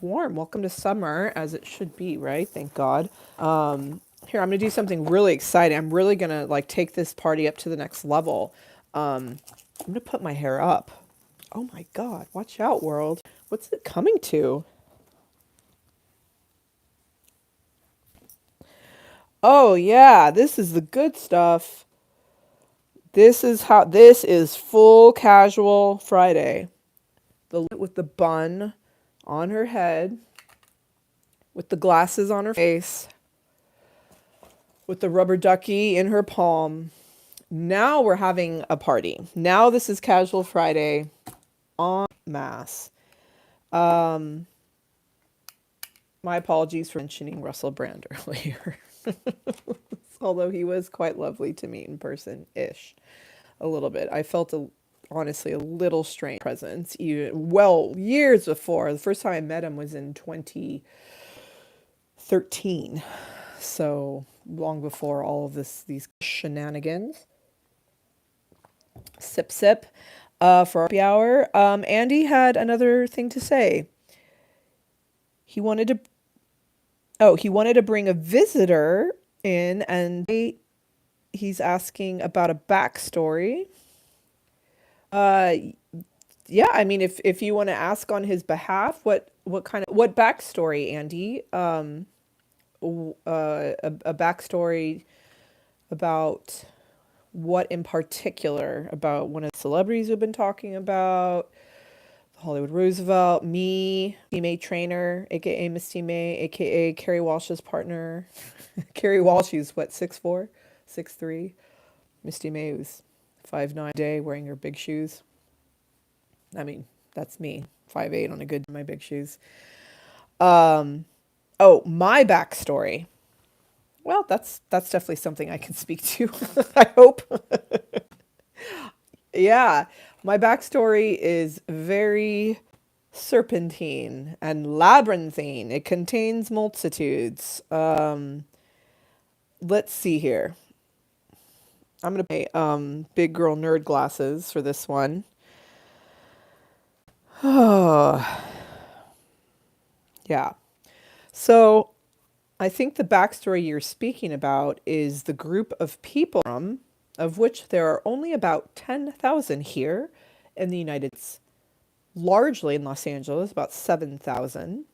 warm. Welcome to summer, as it should be, right? Thank God. Here, I'm gonna do something really exciting. I'm really gonna like take this party up to the next level. I'm gonna put my hair up. Oh my God! Watch out, world. What's it coming to? Oh yeah, this is the good stuff. This is full casual Friday. The with the bun on her head, with the glasses on her face, with the rubber ducky in her palm. Now we're having a party. Now this is casual Friday en masse. My apologies for mentioning Russell Brand earlier. Although he was quite lovely to meet in person-ish. A little bit. I felt honestly a little strange presence. Even, well, years before. The first time I met him was in 2013. So long before all of these shenanigans. Sip sip. For our happy hour. Andy had another thing to say. He wanted to bring a visitor in, and he's asking about a backstory. Uh, yeah, I mean, if you want to ask on his behalf, what backstory, Andy? A backstory about what in particular? About one of the celebrities we've been talking about? Hollywood Roosevelt, me, May Trainer, aka Misty May, aka Carrie Walsh's partner. Carrie Walsh, who's what, 6'4", 6'3". Misty May was 5'9" day, wearing her big shoes. I mean, that's me, 5'8" on a good my big shoes. Oh, my backstory. Well, that's definitely something I can speak to. I hope. Yeah, my backstory is very serpentine and labyrinthine. It contains multitudes. Let's see here. I'm gonna pay big girl nerd glasses for this one. Oh, yeah. So I think the backstory you're speaking about is the group of people of which there are only about 10,000 here in the United States, largely in Los Angeles, about 7,000.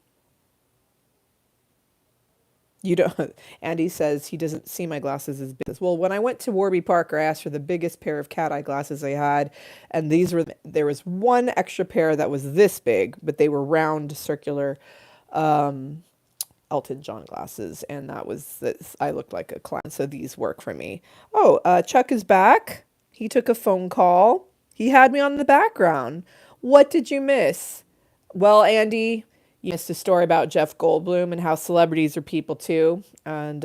You don't. Andy says he doesn't see my glasses as big. Well, when I went to Warby Parker, I asked for the biggest pair of cat eye glasses they had, and there was one extra pair that was this big, but they were round, circular, Elton John glasses, and that was this. I looked like a clown, so these work for me. Oh, Chuck is back. He took a phone call. He had me on the background. What did you miss? Well, Andy, you missed a story about Jeff Goldblum and how celebrities are people too. And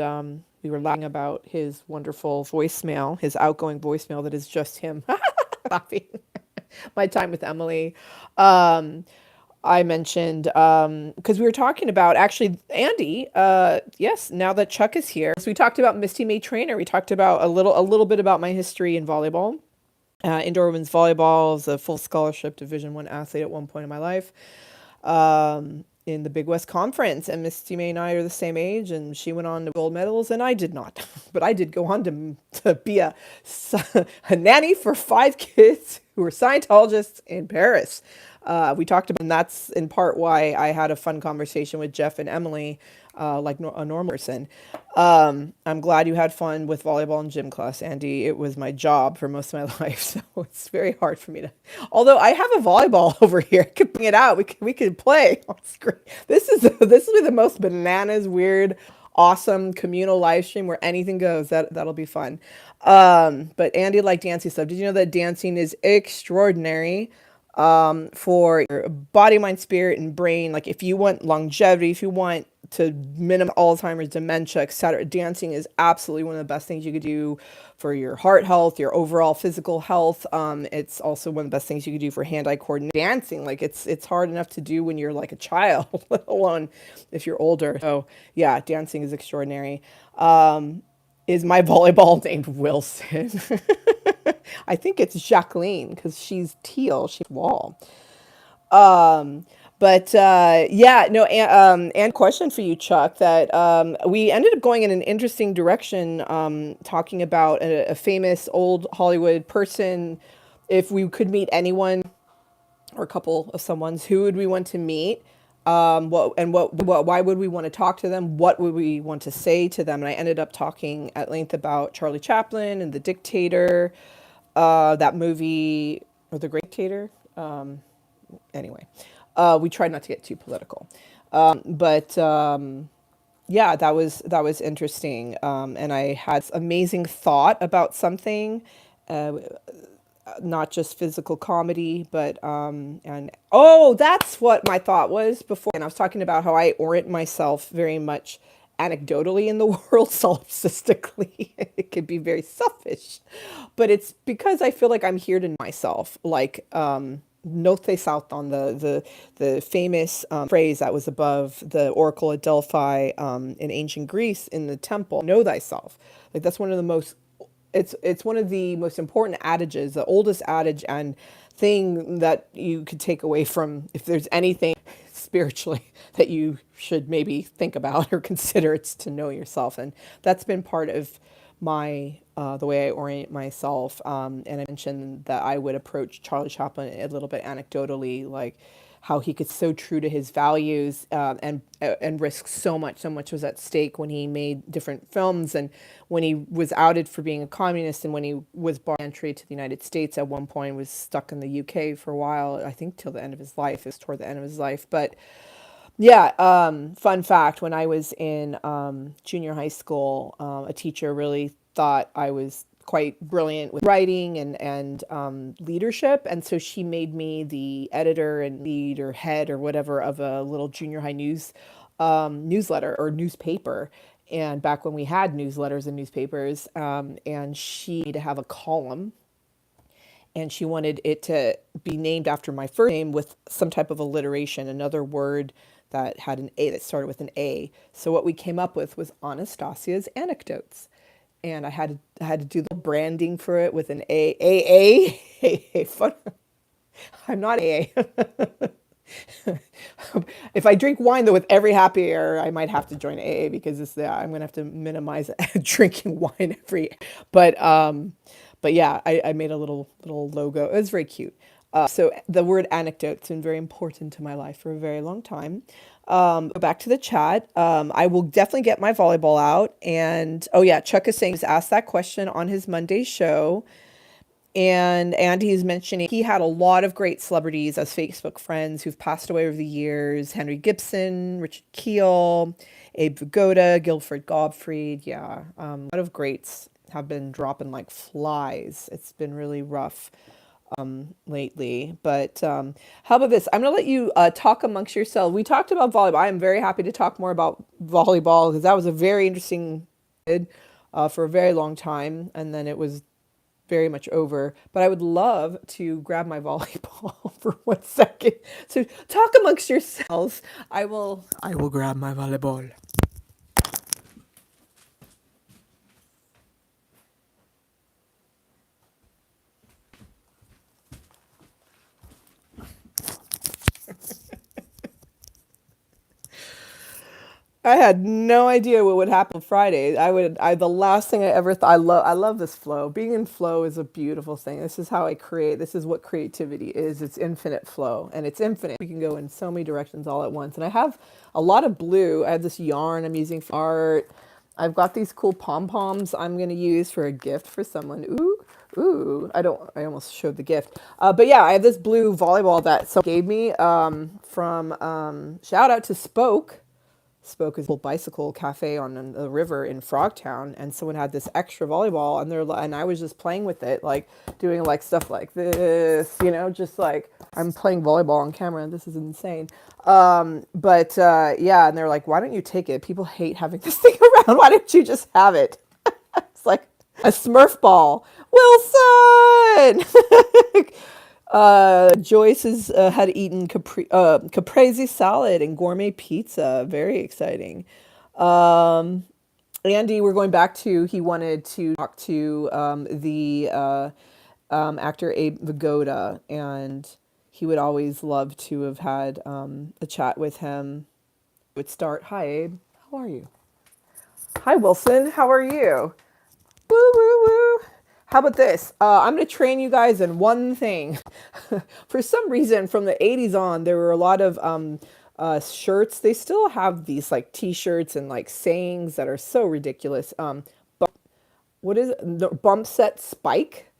we were laughing about his wonderful voicemail, his outgoing voicemail that is just him laughing. My time with Emily. I mentioned, because we were talking about, actually, Andy, yes, now that Chuck is here. So we talked about Misty May Trainer. We talked about a little bit about my history in volleyball. Indoor women's volleyball. I was a full scholarship Division I athlete at one point in my life. In the Big West Conference, and Misty May and I are the same age, and she went on to gold medals, and I did not. But I did go on to be a nanny for 5 kids who were Scientologists in Paris. We talked about, and that's in part why I had a fun conversation with Jeff and Emily, like a normal person. I'm glad you had fun with volleyball and gym class, Andy. It was my job for most of my life, so it's very hard for me to. Although I have a volleyball over here, I could bring it out. We could play. Oh, it's great. This will be the most bananas, weird, awesome communal live stream where anything goes. That'll be fun. But Andy liked dancing stuff. Did you know that dancing is extraordinary? For your body, mind, spirit, and brain. Like if you want longevity, if you want to minimize Alzheimer's, dementia, etc. Dancing is absolutely one of the best things you could do for your heart health, your overall physical health. It's also one of the best things you could do for hand-eye coordination. Dancing, like it's hard enough to do when you're like a child, let alone if you're older. So yeah, dancing is extraordinary. Is my volleyball named Wilson? I think it's Jacqueline because she's teal, she's wall. Um, but yeah, no, and question for you, Chuck, that we ended up going in an interesting direction, talking about a famous old Hollywood person. If we could meet anyone or a couple of someone's, who would we want to meet? Why would we want to talk to them? What would we want to say to them? And I ended up talking at length about Charlie Chaplin and The Dictator, that movie, or The Great Dictator. Anyway, we tried not to get too political, but yeah, that was interesting, and I had this amazing thought about something, uh, not just physical comedy, but and oh, that's what my thought was before. And I was talking about how I orient myself very much anecdotally in the world, solipsistically. It could be very selfish, but it's because I feel like I'm here to know myself. Like Note South on the famous phrase that was above the oracle at Delphi in ancient Greece in the temple. Know thyself. Like that's one of the most it's one of the most important adages, the oldest adage and thing that you could take away from, if there's anything spiritually that you should maybe think about or consider, it's to know yourself. And that's been part of my the way I orient myself. And I mentioned that I would approach Charlie Chaplin a little bit anecdotally, like how he could so true to his values, and risk so much was at stake when he made different films, and when he was outed for being a communist, and when he was barred entry to the United States at one point, was stuck in the UK for a while, I think till the end of his life. It was toward the end of his life. But yeah, fun fact, when I was in junior high school, a teacher really thought I was quite brilliant with writing and leadership. And so she made me the editor and lead or head or whatever of a little junior high newsletter or newspaper. And back when we had newsletters and newspapers, and she needed to have a column, and she wanted it to be named after my first name with some type of alliteration, another word that had an A, that started with an A. So what we came up with was Anastasia's Anecdotes. And I had to do the branding for it with an A. Fun. I'm not A. If I drink wine though with every happy hour, I might have to join AA, because I'm gonna have to minimize drinking wine every. But but yeah, I made a little logo. It was very cute. So the word anecdote's been very important to my life for a very long time. Go back to the chat. I will definitely get my volleyball out. And oh yeah, Chuck is saying he's asked that question on his Monday show. And he's mentioning he had a lot of great celebrities as Facebook friends who've passed away over the years. Henry Gibson, Richard Keel, Abe Vigoda, Guilford Gottfried. Yeah, a lot of greats have been dropping like flies. It's been really rough lately. But how about this? I'm going to let you talk amongst yourselves. We talked about volleyball. I am very happy to talk more about volleyball, because that was a very interesting for a very long time. And then it was very much over, but I would love to grab my volleyball for 1 second. So talk amongst yourselves. I will grab my volleyball. I had no idea what would happen Friday. The last thing I ever thought, I love this flow. Being in flow is a beautiful thing. This is how I create. This is what creativity is. It's infinite flow, and it's infinite. We can go in so many directions all at once. And I have a lot of blue. I have this yarn I'm using for art. I've got these cool pom-poms I'm going to use for a gift for someone. Ooh, I almost showed the gift. But yeah, I have this blue volleyball that someone gave me, from, shout out to Spoke. spoke as a bicycle cafe on the river in Frogtown, and someone had this extra volleyball, and I was just playing with it, like doing like stuff like this, just like I'm playing volleyball on camera. This is insane. Yeah, and they're like, why don't you take it? People hate having this thing around. Why don't you just have it? It's like a Smurf ball. Wilson! Joyce had eaten caprese salad and gourmet pizza. Very exciting. Andy, we're going back to, he wanted to talk to the actor Abe Vigoda, and he would always love to have had a chat with him. Would start, hi Abe, how are you? Hi Wilson, how are you? Woo, woo, woo. How about this? I'm going to train you guys in one thing. For some reason, from the 80s on, there were a lot of shirts. They still have these like t-shirts and like sayings that are so ridiculous. What is it? The bump set spike?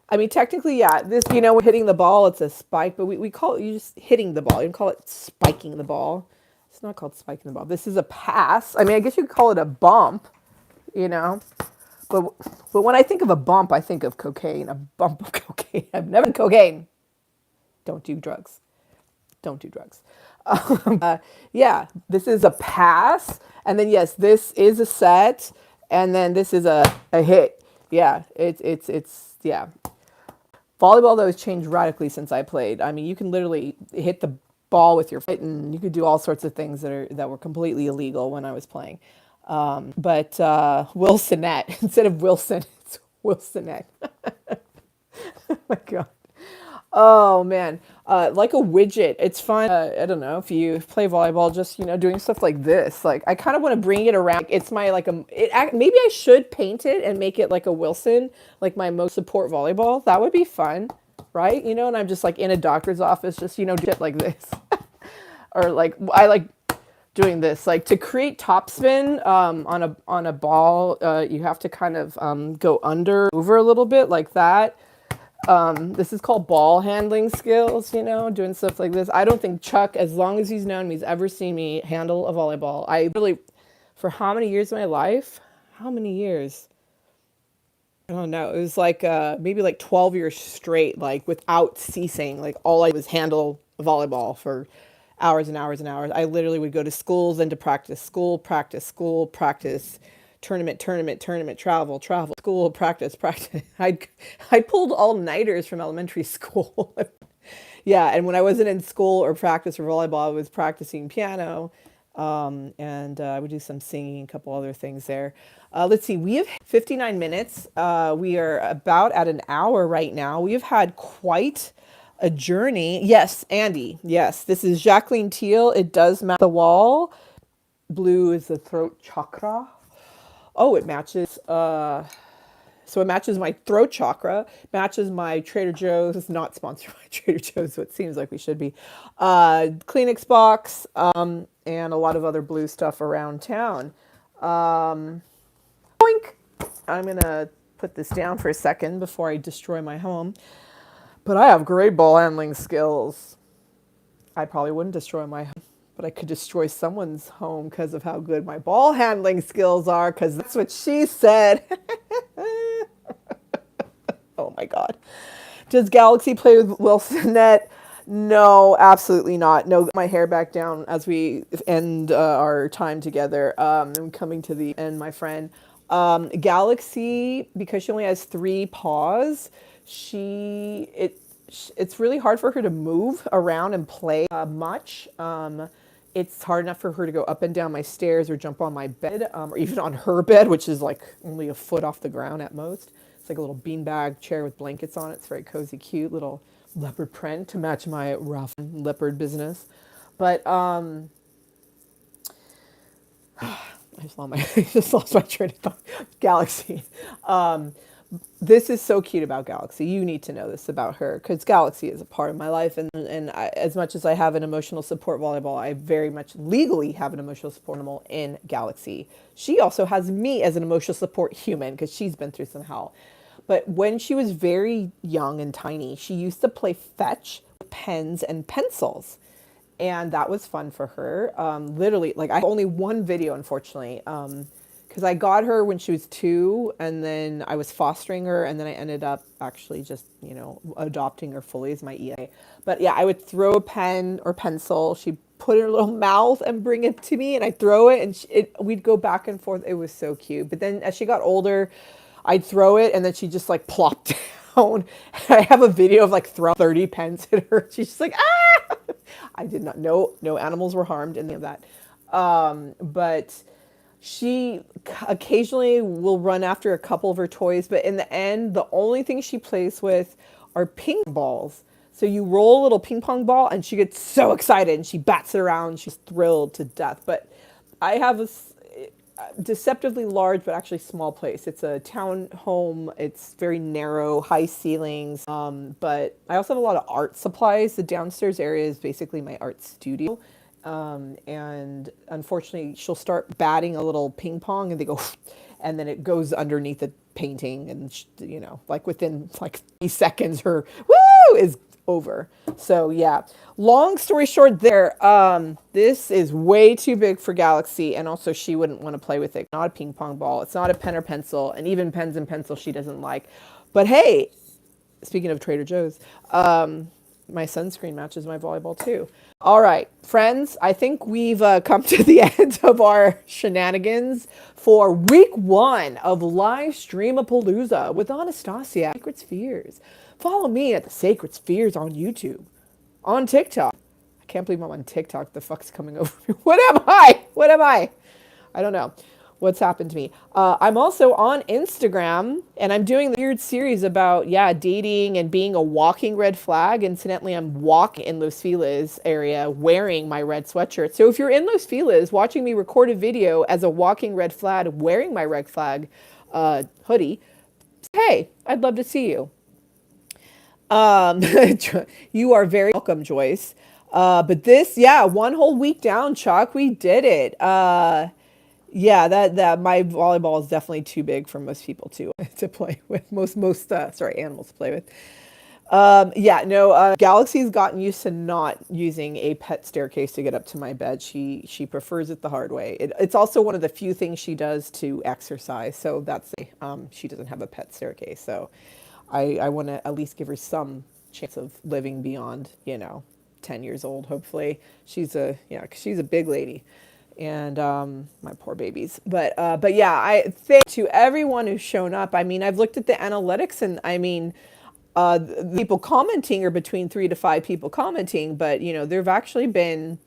I mean, technically, yeah, this, hitting the ball, it's a spike, but we call it, you just hitting the ball. You don't call it spiking the ball. It's not called spiking the ball. This is a pass. I mean, I guess you could call it a bump, But when I think of a bump, I think of cocaine, a bump of cocaine. I've never done cocaine. Don't do drugs. Don't do drugs. Yeah, this is a pass. And then, yes, this is a set. And then this is a hit. Yeah, yeah. Volleyball, though, has changed radically since I played. I mean, you can literally hit the ball with your foot, and you could do all sorts of things that were completely illegal when I was playing. But Wilsonette, instead of Wilson, it's Wilsonette. Oh my God. Oh man. Like a widget. It's fun. I don't know if you play volleyball, just, doing stuff like this. Like I kind of want to bring it around. It's my, maybe I should paint it and make it like a Wilson, like my most support volleyball. That would be fun. Right. And I'm just like in a doctor's office, just, shit like this. Or like, I like doing this, like to create topspin on a ball, you have to kind of go over a little bit like that. This is called ball handling skills, doing stuff like this. I don't think Chuck, as long as he's known me, he's ever seen me handle a volleyball. I really, for how many years of my life? How many years? I don't know. It was like maybe like 12 years straight, like without ceasing. Like all I did was handle volleyball for hours and hours and hours. I literally would go to schools and to practice, school, practice, tournament, travel, school, practice. I pulled all-nighters from elementary school. Yeah, and when I wasn't in school or practice for volleyball, I was practicing piano, and I would do some singing, a couple other things there. Let's see, we have 59 minutes. We are about at an hour right now. We have had quite a journey. Yes, Andy. Yes, this is Jacqueline Teal. It does match the wall. Blue is the throat chakra. Oh, it matches. So it matches my throat chakra, matches my Trader Joe's. It's not sponsored by Trader Joe's, so it seems like we should be. Kleenex box, and a lot of other blue stuff around town. Boink! I'm going to put this down for a second before I destroy my home. But I have great ball handling skills. I probably wouldn't destroy my home, but I could destroy someone's home because of how good my ball handling skills are, because that's what she said. Oh my God. Does Galaxy play with Wilsonette? No, absolutely not. No, my hair back down as we end our time together. I'm coming to the end, my friend. Galaxy, because she only has 3 paws, it's really hard for her to move around and play much. It's hard enough for her to go up and down my stairs or jump on my bed, or even on her bed, which is like only a foot off the ground at most. It's like a little beanbag chair with blankets on it. It's very cozy, cute, little leopard print to match my rough leopard business. But I just lost my train of thought. Galaxy. This is so cute about Galaxy. You need to know this about her, because Galaxy is a part of my life. And as much as I have an emotional support volleyball, I very much legally have an emotional support animal in Galaxy. She also has me as an emotional support human, because she's been through some hell. But when she was very young and tiny, she used to play fetch with pens and pencils. and that was fun for her. Literally, like I have only one video, unfortunately, because I got her when she was 2, and then I was fostering her, and then I ended up actually just, adopting her fully as my EA. But yeah, I would throw a pen or pencil. She'd put it in her little mouth and bring it to me, and I'd throw it, and we'd go back and forth. It was so cute. But then as she got older, I'd throw it, and then she just like plopped down. I have a video of like throwing 30 pens at her. She's just like, ah! I did not know, no animals were harmed in any of that. But she occasionally will run after a couple of her toys, but in the end, the only thing she plays with are ping balls. So you roll a little ping pong ball and she gets so excited and she bats it around. She's thrilled to death. But I have a deceptively large but actually small place. It's a town home. It's very narrow, high ceilings. But I also have a lot of art supplies. The downstairs area is basically my art studio. And unfortunately, she'll start batting a little ping pong and they go, and then it goes underneath the painting. And, like within like 3 seconds, her woo is over. So yeah, long story short there, this is way too big for Galaxy, and also she wouldn't want to play with it. Not a ping pong ball. It's not a pen or pencil, and even pens and pencils she doesn't like. But hey, speaking of Trader Joe's, my sunscreen matches my volleyball too. All right, friends, I think we've come to the end of our shenanigans for week 1 of Livestream-a-palooza with Anastasia. Sacred Spheres. Follow me at the Sacred Spheres on YouTube, on TikTok. I can't believe I'm on TikTok. The fuck's coming over me? What am I? What am I? I don't know what's happened to me. I'm also on Instagram, and I'm doing the weird series about, dating and being a walking red flag. Incidentally, I'm walking in Los Feliz area wearing my red sweatshirt. So if you're in Los Feliz watching me record a video as a walking red flag wearing my red flag hoodie, hey, I'd love to see you. You are very welcome, Joyce. But this, 1 whole week down, Chuck, we did it. That my volleyball is definitely too big for most people to play with. Most animals to play with. Galaxy's gotten used to not using a pet staircase to get up to my bed. She prefers it the hard way. It's also one of the few things she does to exercise. So that's she doesn't have a pet staircase. So I want to at least give her some chance of living beyond 10 years old. Hopefully, she's a big lady. And my poor babies. But I thank to everyone who's shown up. I mean, I've looked at the analytics, and I mean, the people commenting are between 3 to 5 people commenting, but there've actually been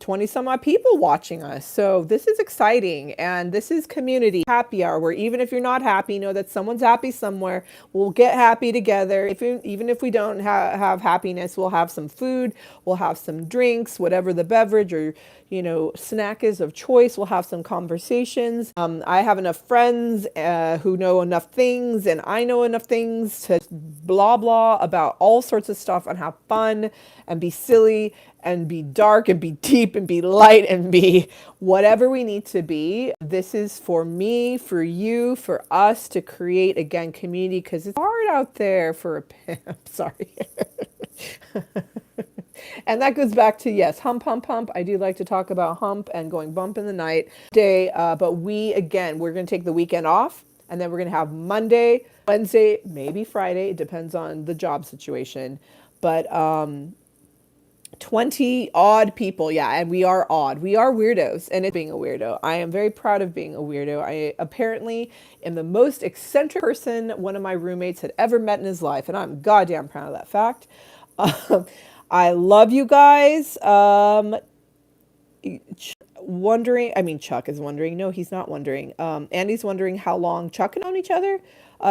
20 some odd people watching us. So this is exciting, and this is community happy hour, where even if you're not happy, know that someone's happy somewhere. We'll get happy together. Even if we don't have happiness, we'll have some food, we'll have some drinks, whatever the beverage or snack is of choice. We'll have some conversations. I have enough friends who know enough things, and I know enough things to blah blah about all sorts of stuff and have fun and be silly and be dark and be deep and be light and be whatever we need to be. This is for me, for you, for us to create, again, community, because it's hard out there for a pimp. Sorry. And that goes back to, yes, hump, hump, hump. I do like to talk about hump and going bump in the night day. But we're going to take the weekend off, and then we're going to have Monday, Wednesday, maybe Friday. It depends on the job situation. But 20 odd people. Yeah. And we are odd. We are weirdos. And it's being a weirdo. I am very proud of being a weirdo. I apparently am the most eccentric person one of my roommates had ever met in his life. And I'm goddamn proud of that fact. I love you guys. Chuck is wondering. No, he's not wondering. Andy's wondering how long Chuck and I known each other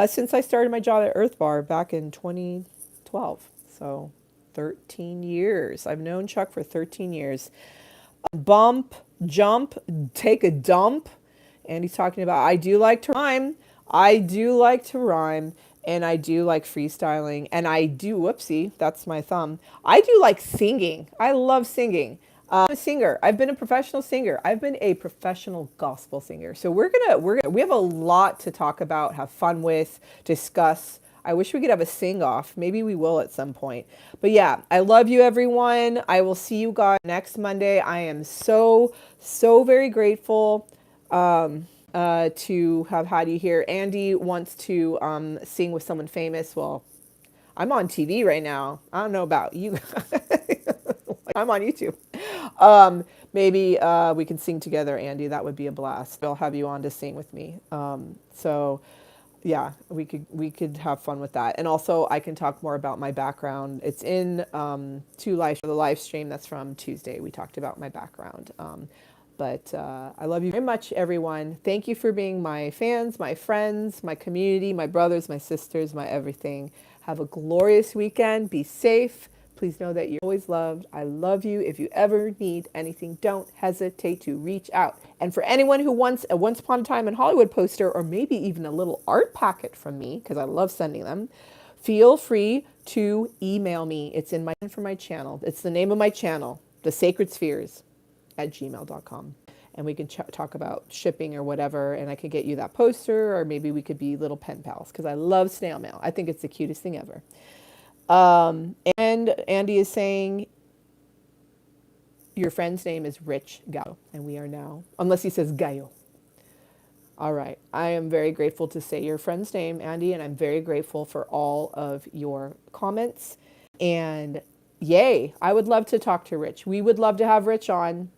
since I started my job at Earth Bar back in 2012. So 13 years. I've known Chuck for 13 years. Bump, jump, take a dump. Andy's talking about, I do like to rhyme. And I do like freestyling. And I do, whoopsie, that's my thumb. I do like singing. I love singing. I'm a singer. I've been a professional singer. I've been a professional gospel singer. So we have a lot to talk about, have fun with, discuss. I wish we could have a sing off. Maybe we will at some point. But yeah, I love you, everyone. I will see you guys next Monday. I am so, so very grateful to have had you here. Andy wants to sing with someone famous. Well, I'm on TV right now. I don't know about you. I'm on YouTube. Maybe we can sing together, Andy. That would be a blast. I'll have you on to sing with me. So yeah, we could have fun with that. And also I can talk more about my background. It's in the live stream that's from Tuesday. We talked about my background. But I love you very much, everyone. Thank you for being my fans, my friends, my community, my brothers, my sisters, my everything. Have a glorious weekend. Be safe. Please know that you're always loved. I love you. If you ever need anything, don't hesitate to reach out. And for anyone who wants a Once Upon a Time in Hollywood poster, or maybe even a little art packet from me, because I love sending them, feel free to email me. It's in my channel. It's the name of my channel, The Sacred Spheres @gmail.com. And we can talk about shipping or whatever, and I could get you that poster, or maybe we could be little pen pals, because I love snail mail. I think it's the cutest thing ever. And Andy is saying your friend's name is Rich Gallo, and we are now, unless he says Gallo. All right. I am very grateful to say your friend's name, Andy, and I'm very grateful for all of your comments. And yay, I would love to talk to Rich. We would love to have Rich on.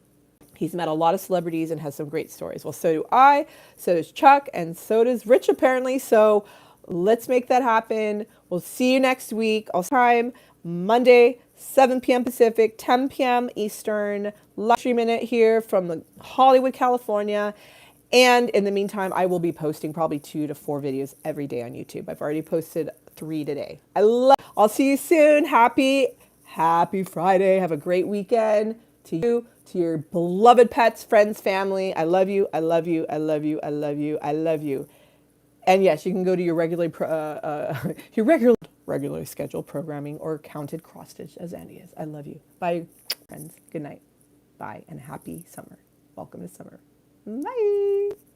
He's met a lot of celebrities and has some great stories. Well, so do I, so does Chuck, and so does Rich, apparently. So let's make that happen. We'll see you next week. All time, Monday, 7 p.m. Pacific, 10 p.m. Eastern. Live streaming it here from Hollywood, California. And in the meantime, I will be posting probably 2 to 4 videos every day on YouTube. I've already posted 3 today. I'll see you soon. Happy Friday. Have a great weekend. To you, to your beloved pets, friends, family. I love you. I love you. I love you. I love you. I love you. And yes, you can go to your regularly scheduled programming or counted cross stitch, as Andy is. I love you. Bye, friends. Good night. Bye, and happy summer. Welcome to summer. Bye.